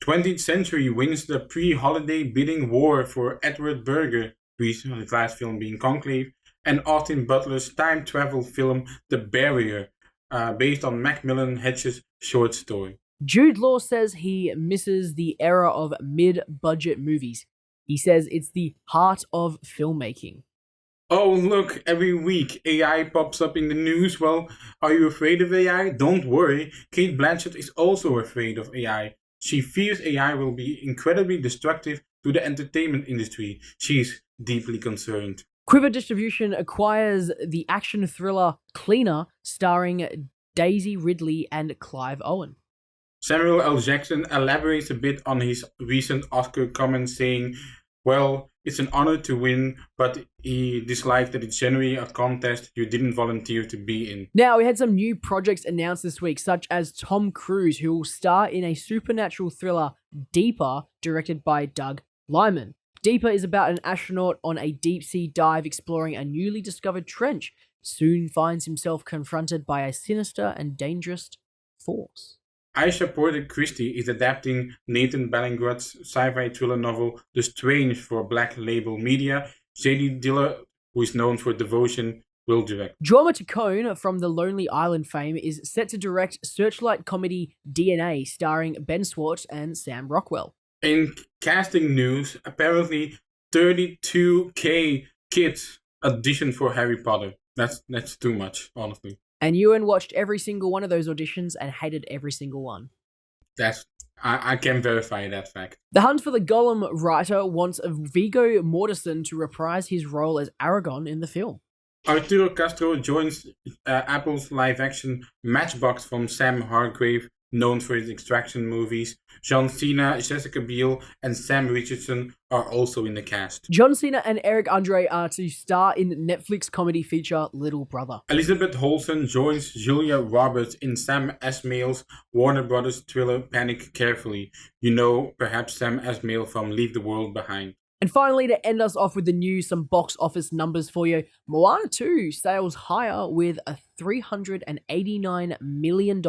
20th Century wins the pre-holiday bidding war for Edward Berger, his last film being Conclave, and Austin Butler's time travel film The Barrier, based on Macmillan Hedges' short story. Jude Law says he misses the era of mid-budget movies. He says it's the heart of filmmaking. Oh, look, every week AI pops up in the news. Well, are you afraid of AI? Don't worry, Kate Blanchett is also afraid of AI. She fears AI will be incredibly destructive to the entertainment industry. She's deeply concerned. Quiver Distribution acquires the action thriller Cleaner, starring Daisy Ridley and Clive Owen. Samuel L. Jackson elaborates a bit on his recent Oscar comments, saying, well, it's an honor to win, but he disliked that it's generally a contest you didn't volunteer to be in. Now, we had some new projects announced this week, such as Tom Cruise, who will star in a supernatural thriller, Deeper, directed by Doug Liman. Deeper is about an astronaut on a deep-sea dive exploring a newly discovered trench. Soon finds himself confronted by a sinister and dangerous force. Aisha Porter Christie is adapting Nathan Ballingrud's sci-fi thriller novel The Strange for Black Label Media. J.D. Diller, who is known for Devotion, will direct. Jorma Taccone from The Lonely Island fame is set to direct Searchlight comedy DNA, starring Ben Schwartz and Sam Rockwell. In casting news, apparently 32k kids auditioned for Harry Potter. That's too much, honestly. And Ewan watched every single one of those auditions and hated every single one. I can verify that fact. The Hunt for the Golem writer wants Viggo Mortensen to reprise his role as Aragorn in the film. Arturo Castro joins Apple's live-action Matchbox from Sam Hargrave, known for his Extraction movies. John Cena, Jessica Biel, and Sam Richardson are also in the cast. John Cena and Eric Andre are to star in Netflix comedy feature Little Brother. Elizabeth Olsen joins Julia Roberts in Sam Esmail's Warner Brothers thriller Panic Carefully. You know, perhaps Sam Esmail from Leave the World Behind. And finally, to end us off with the news, some box office numbers for you. Moana 2 sails higher with a $389 million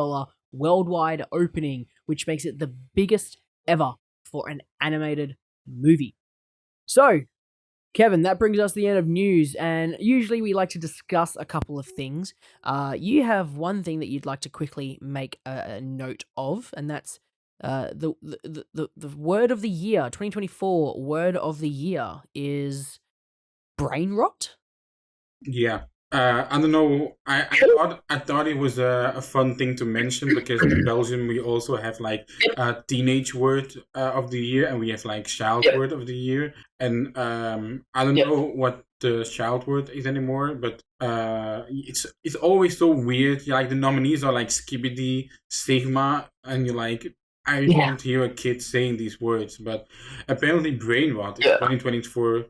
worldwide opening, which makes it the biggest ever for an animated movie. So, Kevin, that brings us to the end of news, and usually we like to discuss a couple of things. You have one thing that you'd like to quickly make a note of, and that's the word of the year, 2024 word of the year is brain rot. Yeah. I don't know. I thought it was a fun thing to mention because in Belgium we also have like a teenage word of the year, and we have like child word of the year. And I don't know what the child word is anymore, but it's always so weird. Like the nominees are like Skibidi, Sigma, and you're like, I don't hear a kid saying these words, but apparently brain rot is 2024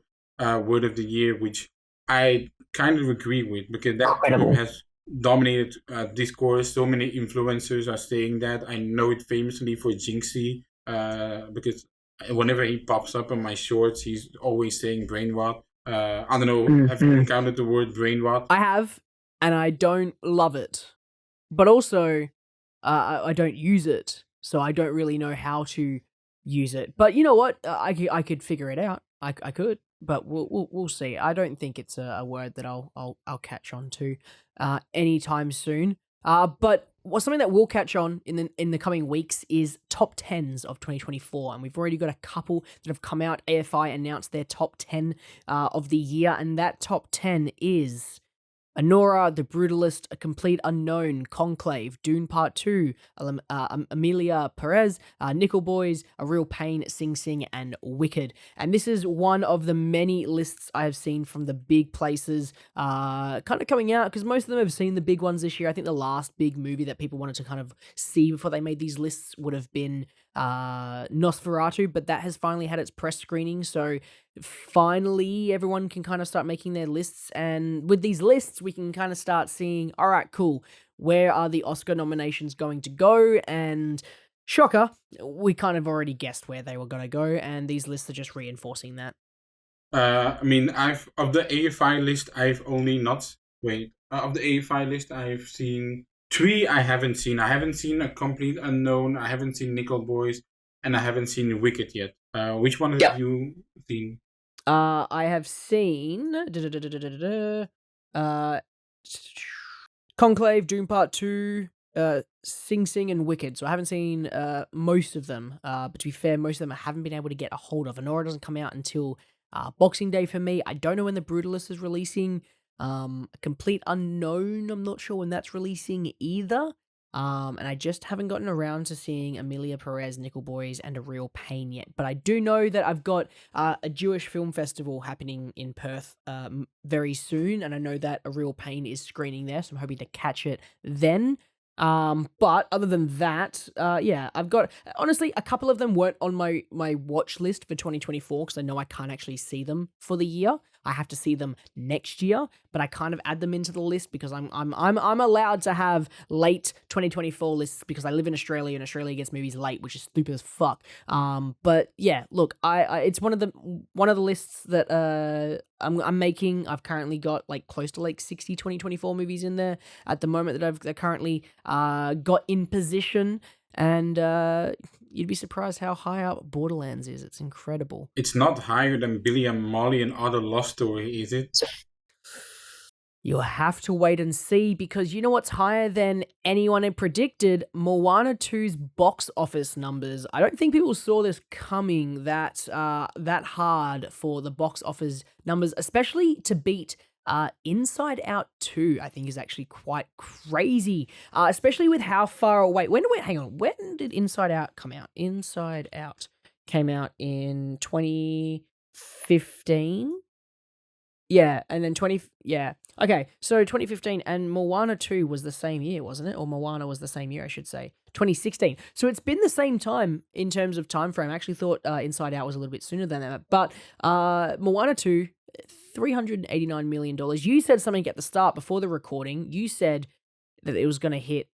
word of the year, which I kind of agree with, because that term has dominated discourse. So many influencers are saying that. I know it famously for Jinxie, because whenever he pops up on my shorts, he's always saying brain rot. I don't know, have you encountered the word brain rot? I have, and I don't love it. But also, I don't use it, so I don't really know how to use it. But you know what? I could figure it out. I could. But we'll see. I don't think it's a word that I'll catch on to anytime soon. But something that we'll catch on in the coming weeks is top 10s of 2024, and we've already got a couple that have come out. AFI announced their top 10 of the year, and that top 10 is Anora, The Brutalist, A Complete Unknown, Conclave, Dune Part 2, Amelia Perez, Nickel Boys, A Real Pain, Sing Sing, and Wicked. And this is one of the many lists I have seen from the big places kind of coming out, because most of them have seen the big ones this year. I think the last big movie that people wanted to kind of see before they made these lists would have been Nosferatu, but that has finally had its press screening, so finally everyone can kind of start making their lists, and with these lists we can kind of start seeing, all right, cool, where are the Oscar nominations going to go? And shocker, we kind of already guessed where they were going to go, and these lists are just reinforcing that. I mean, of the AFI list, of the AFI list, I've seen 3 I haven't seen. I haven't seen A Complete Unknown, I haven't seen Nickel Boys, and I haven't seen Wicked yet. Which one have you seen? I have seen Conclave, Doom Part 2, Sing Sing, and Wicked. So I haven't seen most of them. But to be fair, most of them I haven't been able to get a hold of. Anora doesn't come out until Boxing Day for me. I don't know when The Brutalist is releasing. A Complete Unknown, I'm not sure when that's releasing either. And I just haven't gotten around to seeing Amelia Perez, Nickel Boys, and A Real Pain yet. But I do know that I've got a Jewish film festival happening in Perth very soon, and I know that A Real Pain is screening there, so I'm hoping to catch it then. But other than that, yeah, I've got, honestly, a couple of them weren't on my watch list for 2024, because I know I can't actually see them for the year. I have to see them next year, but I kind of add them into the list because I'm allowed to have late 2024 lists because I live in Australia, and Australia gets movies late, which is stupid as fuck. But yeah, look, I it's one of the lists that I'm making. I've currently got like close to like 60 2024 movies in there at the moment that I've currently got in position, and you'd be surprised how high up Borderlands is. It's incredible. It's not higher than Billy and Molly and Other Lost Story, is it? You'll have to wait and see, because you know what's higher than anyone had predicted? Moana 2's box office numbers. I don't think people saw this coming that hard for the box office numbers, especially to beat Inside Out 2, I think, is actually quite crazy, especially with how far away. When did Inside Out come out? Inside Out came out in 2015. Yeah, and then okay, so 2015, and Moana 2 was the same year, wasn't it? Or Moana was the same year, I should say. 2016. So it's been the same time in terms of time frame. I actually thought Inside Out was a little bit sooner than that, but Moana 2, $389 million. You said something at the start before the recording. You said that it was going to hit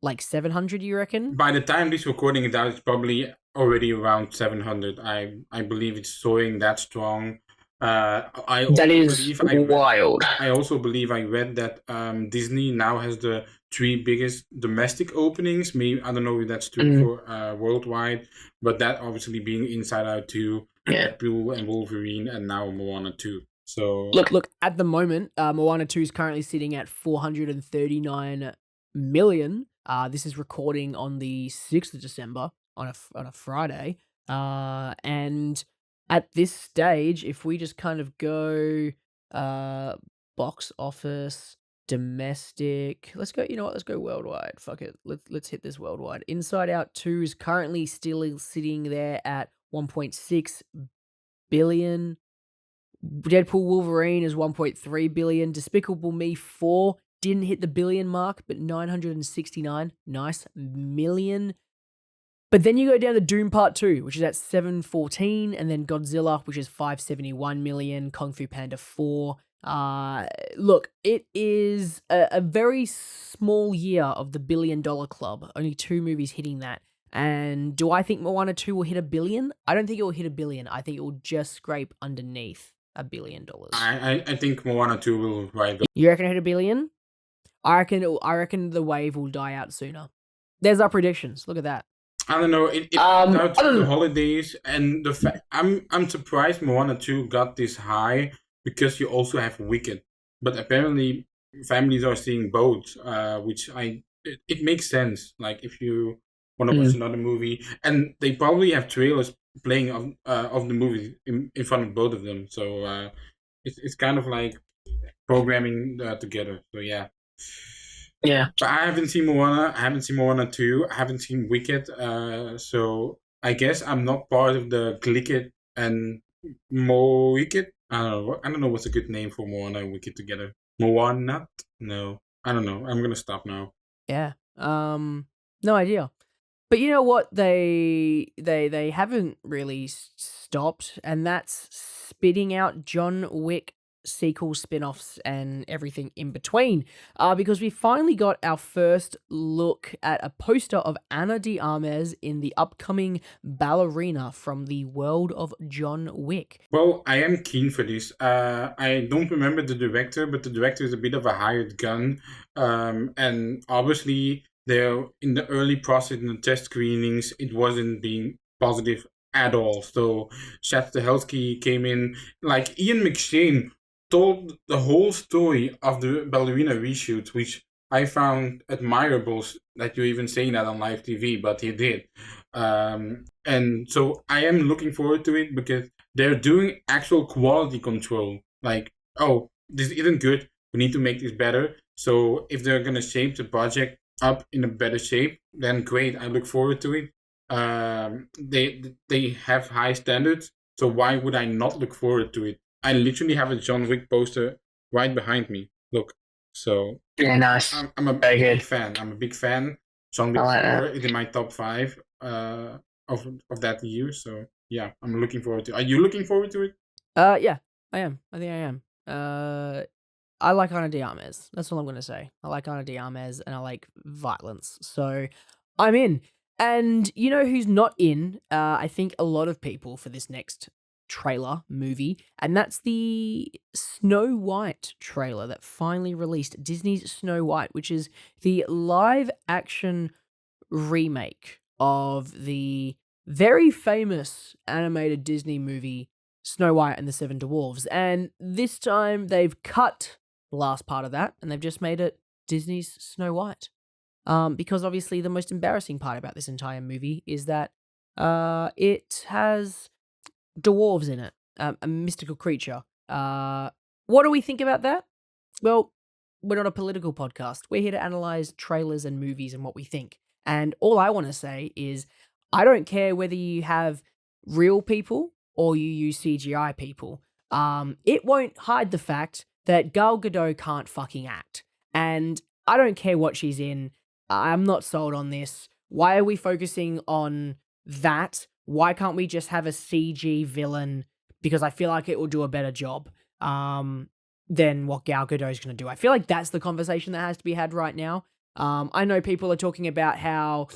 like 700, you reckon? By the time this recording is out, it's probably already around 700. I believe it's soaring that strong. That is wild. I also believe I read that Disney now has the 3 biggest domestic openings. Maybe, I don't know if that's true for worldwide, but that obviously being Inside Out 2, Deadpool and Wolverine, and now Moana 2. So look. At the moment, Moana 2 is currently sitting at 439 million. This is recording on the 6th of December on a Friday, and at this stage, if we just kind of go box office, domestic, let's go, you know what, let's go worldwide. Fuck it. Let's hit this worldwide. Inside Out 2 is currently still sitting there at 1.6 billion. Deadpool Wolverine is 1.3 billion. Despicable Me 4 didn't hit the billion mark, but 969 million. But then you go down to Doom Part 2, which is at 714, and then Godzilla, which is 571 million, Kung Fu Panda 4. Look, it is a very small year of the $1 billion club. Only 2 movies hitting that. And do I think Moana 2 will hit $1 billion? I don't think it will hit $1 billion. I think it will just scrape underneath $1 billion. I think Moana 2 will ride. You reckon it hit $1 billion? I reckon the wave will die out sooner. There's our predictions. Look at that. I don't know. It out the holidays, and the fact I'm surprised Moana 2 got this high, because you also have Wicked. But apparently families are seeing both, which I it makes sense. Like if you want to watch another movie, and they probably have trailers playing of the movie in front of both of them. So it's kind of like programming together. So yeah. Yeah. But I haven't seen Moana. I haven't seen Moana 2. I haven't seen Wicked. So I guess I'm not part of the Glicket and Wicked. I don't know what's a good name for Moana and Wicked together. Moana? No. I don't know. I'm gonna stop now. Yeah. No idea. But you know what? They haven't really stopped, and that's spitting out John Wick sequel spin-offs and everything in between. Because we finally got our first look at a poster of Ana de Armas in the upcoming Ballerina from the world of John Wick. Well, I am keen for this. I don't remember the director, but the director is a bit of a hired gun. And obviously, they're in the early process, in the test screenings, it wasn't being positive at all. So Chad Stahelski came in, like Ian McShane told the whole story of the Ballerina reshoot, which I found admirable that you're even saying that on live TV, but he did. And so I am looking forward to it because they're doing actual quality control. Like, oh, this isn't good. We need to make this better. So if they're going to shape the project up in a better shape, then great. I look forward to it. They have high standards. So why would I not look forward to it? I literally have a John Wick poster right behind me. Look. So yeah, nice. I'm a big fan. I'm a big fan. John Wick 4 is in my top 5 of that year. So yeah, I'm looking forward to it. Are you looking forward to it? Yeah, I am. I think I am. I like Ana de Armas. That's all I'm gonna say. I like Ana de Armas and I like violence. So I'm in. And you know who's not in? I think a lot of people for this next trailer movie, and that's the Snow White trailer that finally released. Disney's Snow White, which is the live action remake of the very famous animated Disney movie Snow White and the Seven Dwarfs. And this time they've cut the last part of that and they've just made it Disney's Snow White. Because obviously the most embarrassing part about this entire movie is that it has dwarves in it, a mystical creature. What do we think about that? Well, we're not a political podcast. We're here to analyze trailers and movies and what we think. And all I want to say is I don't care whether you have real people or you use CGI people. It won't hide the fact that Gal Gadot can't fucking act. And I don't care what she's in. I'm not sold on this. Why are we focusing on that? Why can't we just have a CG villain? Because I feel like it will do a better job than what Gal Gadot is going to do. I feel like that's the conversation that has to be had right now. I know people are talking about how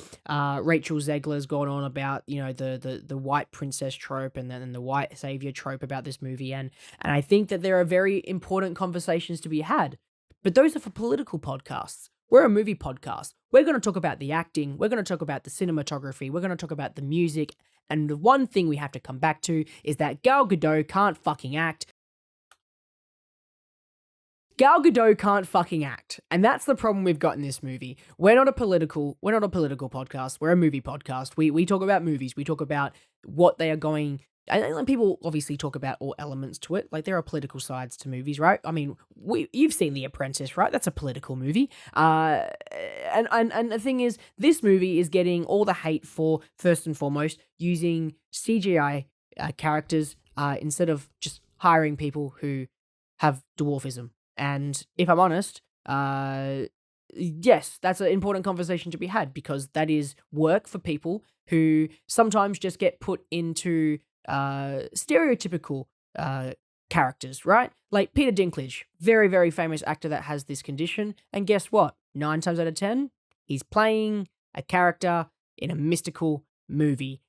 Rachel Zegler's gone on about, you know, the white princess trope and then the white savior trope about this movie. And I think that there are very important conversations to be had. But those are for political podcasts. We're a movie podcast. We're going to talk about the acting. We're going to talk about the cinematography. We're going to talk about the music. And the one thing we have to come back to is that Gal Gadot can't fucking act. Gal Gadot can't fucking act. And that's the problem we've got in this movie. We're not a political podcast. We're a movie podcast. We talk about movies. We talk about what they are going. And people obviously talk about all elements to it. Like there are political sides to movies, right? I mean, you've seen The Apprentice, right? That's a political movie. And the thing is, this movie is getting all the hate for, first and foremost, using CGI characters instead of just hiring people who have dwarfism. And if I'm honest, yes, that's an important conversation to be had because that is work for people who sometimes just get put into stereotypical characters, right? Like Peter Dinklage, very, very famous actor that has this condition. And guess what? 9 times out of 10, he's playing a character in a mystical movie.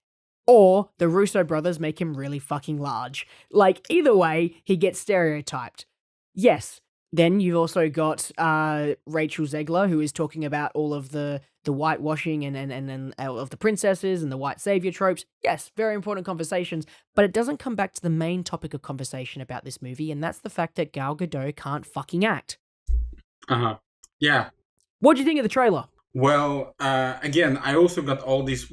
Or the Russo brothers make him really fucking large. Like, either way, he gets stereotyped. Yes. Then you've also got Rachel Zegler, who is talking about all of the whitewashing and of the princesses and the white savior tropes. Yes, very important conversations, but it doesn't come back to the main topic of conversation about this movie, and that's the fact that Gal Gadot can't fucking act. Yeah. What do you think of the trailer? Well, again, I also got all this,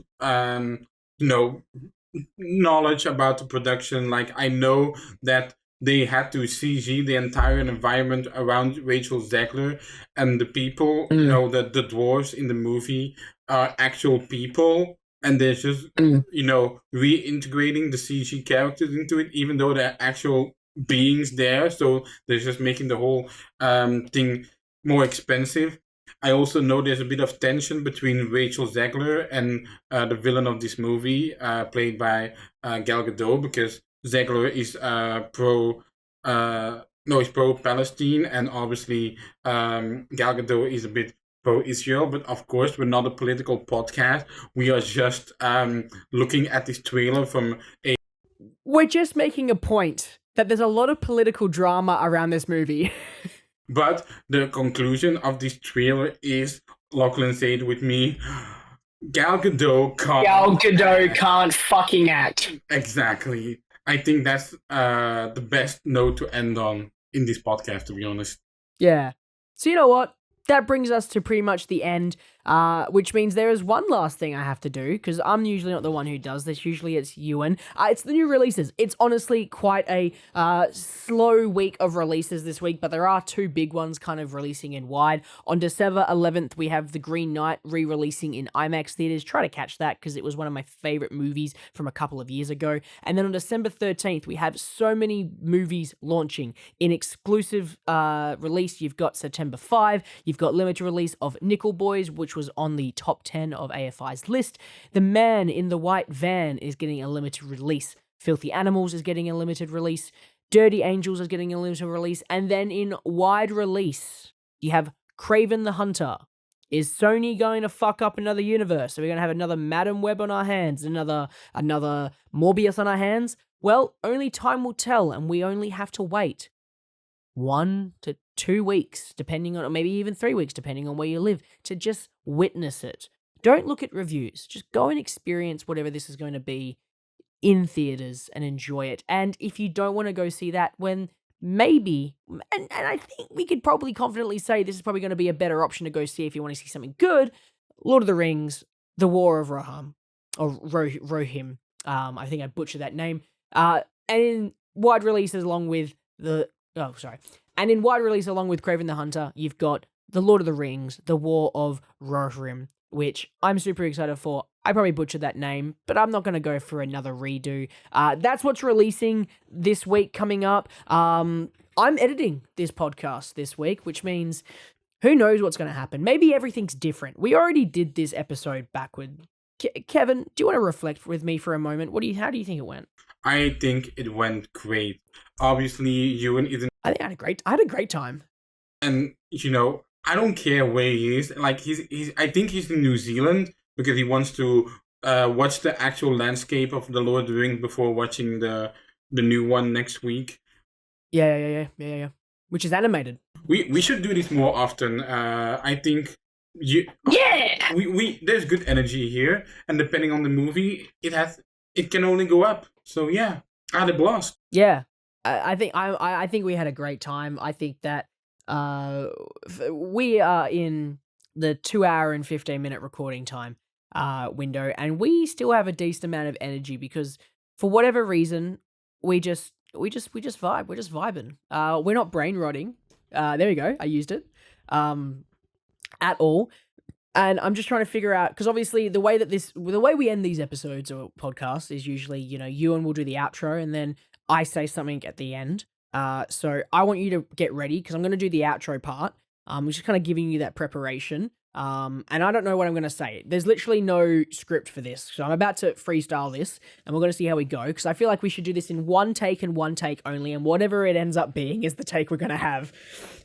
knowledge about the production. Like, I know that they had to CG the entire environment around Rachel Zegler, and the people, the dwarves in the movie are actual people, and they're just, reintegrating the CG characters into it, even though they're actual beings there. So they're just making the whole thing more expensive. I also know there's a bit of tension between Rachel Zegler and the villain of this movie, played by Gal Gadot, because Zegler is he's pro-Palestine, and obviously Gal Gadot is a bit pro-Israel. But of course, we're not a political podcast. We are just looking at this trailer from a. We're just making a point that there's a lot of political drama around this movie. But the conclusion of this trailer is, Lachlan, say it with me, Gal Gadot can't fucking act. Exactly. I think that's the best note to end on in this podcast, to be honest. Yeah. So you know what? That brings us to pretty much the end, which means there is one last thing I have to do, because I'm usually not the one who does this. Usually it's Ewan. It's the new releases. It's honestly quite a slow week of releases this week, but there are two big ones kind of releasing in wide. On December 11th, we have The Green Knight re-releasing in IMAX theaters. Try to catch that, because it was one of my favorite movies from a couple of years ago. And then on December 13th, we have so many movies launching. In exclusive release, you've got September 5, you've got limited release of Nickel Boys, which was on the top 10 of AFI's list. The Man in the White Van is getting a limited release. Filthy Animals is getting a limited release. Dirty Angels is getting a limited release. And then in wide release, you have Kraven the Hunter. Is Sony going to fuck up another universe? Are we going to have another Madam Web on our hands? Another Morbius on our hands? Well, only time will tell, and we only have to wait 1 to 2 weeks, depending on, or maybe even 3 weeks, depending on where you live, to just witness it. Don't look at reviews. Just go and experience whatever this is going to be in theaters and enjoy it. And if you don't want to go see that, when maybe, and I think we could probably confidently say this is probably going to be a better option to go see if you want to see something good, Lord of the Rings, The War of Roham, or Rohim. I think I butchered that name. And in wide releases along with And in wide release along with Kraven the Hunter, you've got The Lord of the Rings, The War of Rohirrim, which I'm super excited for. I probably butchered that name, but I'm not going to go for another redo. That's what's releasing this week coming up. I'm editing this podcast this week, which means who knows what's going to happen. Maybe everything's different. We already did this episode backward. Kevin, do you want to reflect with me for a moment? How do you think it went? I think it went great. Obviously, Ewan isn't. I think I had a great time. And I don't care where he is. Like I think he's in New Zealand because he wants to watch the actual landscape of the Lord of the Rings before watching the new one next week. Yeah. Which is animated. We should do this more often. I think we there's good energy here, and depending on the movie, it can only go up. So yeah, I had a blast. Yeah, I think we had a great time. I think that we are in the 2 hour and 15-minute recording time window, and we still have a decent amount of energy because for whatever reason we just vibe. We're just vibing. We're not brain rotting. There we go. I used it. At all. And I'm just trying to figure out, because obviously the way we end these episodes or podcasts is usually, Ewan will do the outro and then I say something at the end. So I want you to get ready because I'm going to do the outro part. I'm just kind of giving you that preparation. And I don't know what I'm going to say. There's literally no script for this. So I'm about to freestyle this and we're going to see how we go. Because I feel like we should do this in one take and one take only. And whatever it ends up being is the take we're going to have.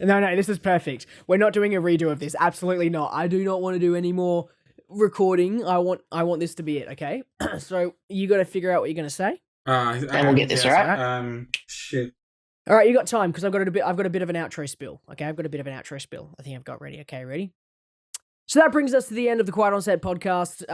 No, this is perfect. We're not doing a redo of this. Absolutely not. I do not want to do any more recording. I want this to be it. Okay. So you got to figure out what you're going to say. And we'll get this, right? Shit. All right, you got time because I've got a bit of an outro spill. Okay, I've got a bit of an outro spill. I think I've got ready. Okay, ready? So that brings us to the end of the Quiet on Set podcast,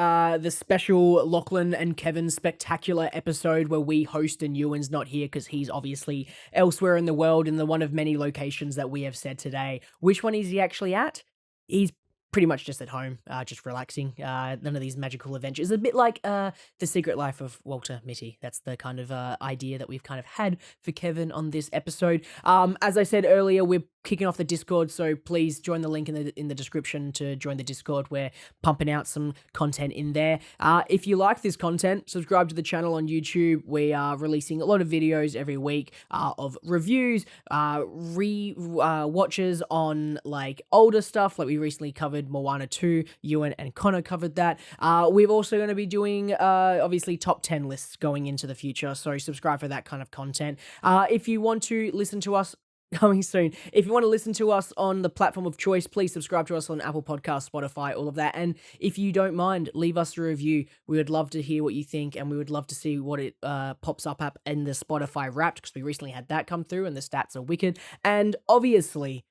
the special Lachlan and Kevin spectacular episode where we host and Ewan's not here because he's obviously elsewhere in the world in the one of many locations that we have said today. Which one is he actually at? He's pretty much just at home, just relaxing. None of these magical adventures. A bit like The Secret Life of Walter Mitty. That's the kind of idea that we've kind of had for Kevin on this episode. As I said earlier, we're kicking off the Discord, so please join the link in the description to join the Discord. We're pumping out some content in there. If you like this content, subscribe to the channel on YouTube. We are releasing a lot of videos every week of reviews, watches on like older stuff, like we recently covered Moana 2. Ewan and Connor covered that. We're also going to be doing obviously top 10 lists going into the future, so subscribe for that kind of content. If you want to listen to us coming soon. If you want to listen to us on the platform of choice, please subscribe to us on Apple Podcasts, Spotify, all of that. And if you don't mind, leave us a review. We would love to hear what you think, and we would love to see what it pops up in the Spotify Wrapped, because we recently had that come through, and the stats are wicked. And obviously,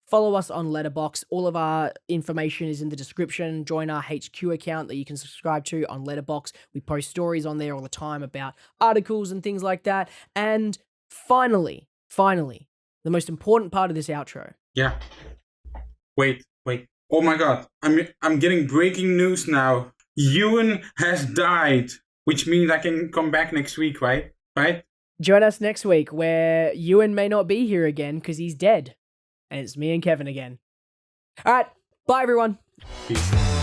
follow us on Letterboxd. All of our information is in the description. Join our HQ account that you can subscribe to on Letterboxd. We post stories on there all the time about articles and things like that. And finally, the most important part of this outro. Yeah. Wait. Oh my god. I'm getting breaking news now. Ewan has died, which means I can come back next week, right? Right? Join us next week where Ewan may not be here again because he's dead. And it's me and Kevin again. All right. Bye, everyone. Peace.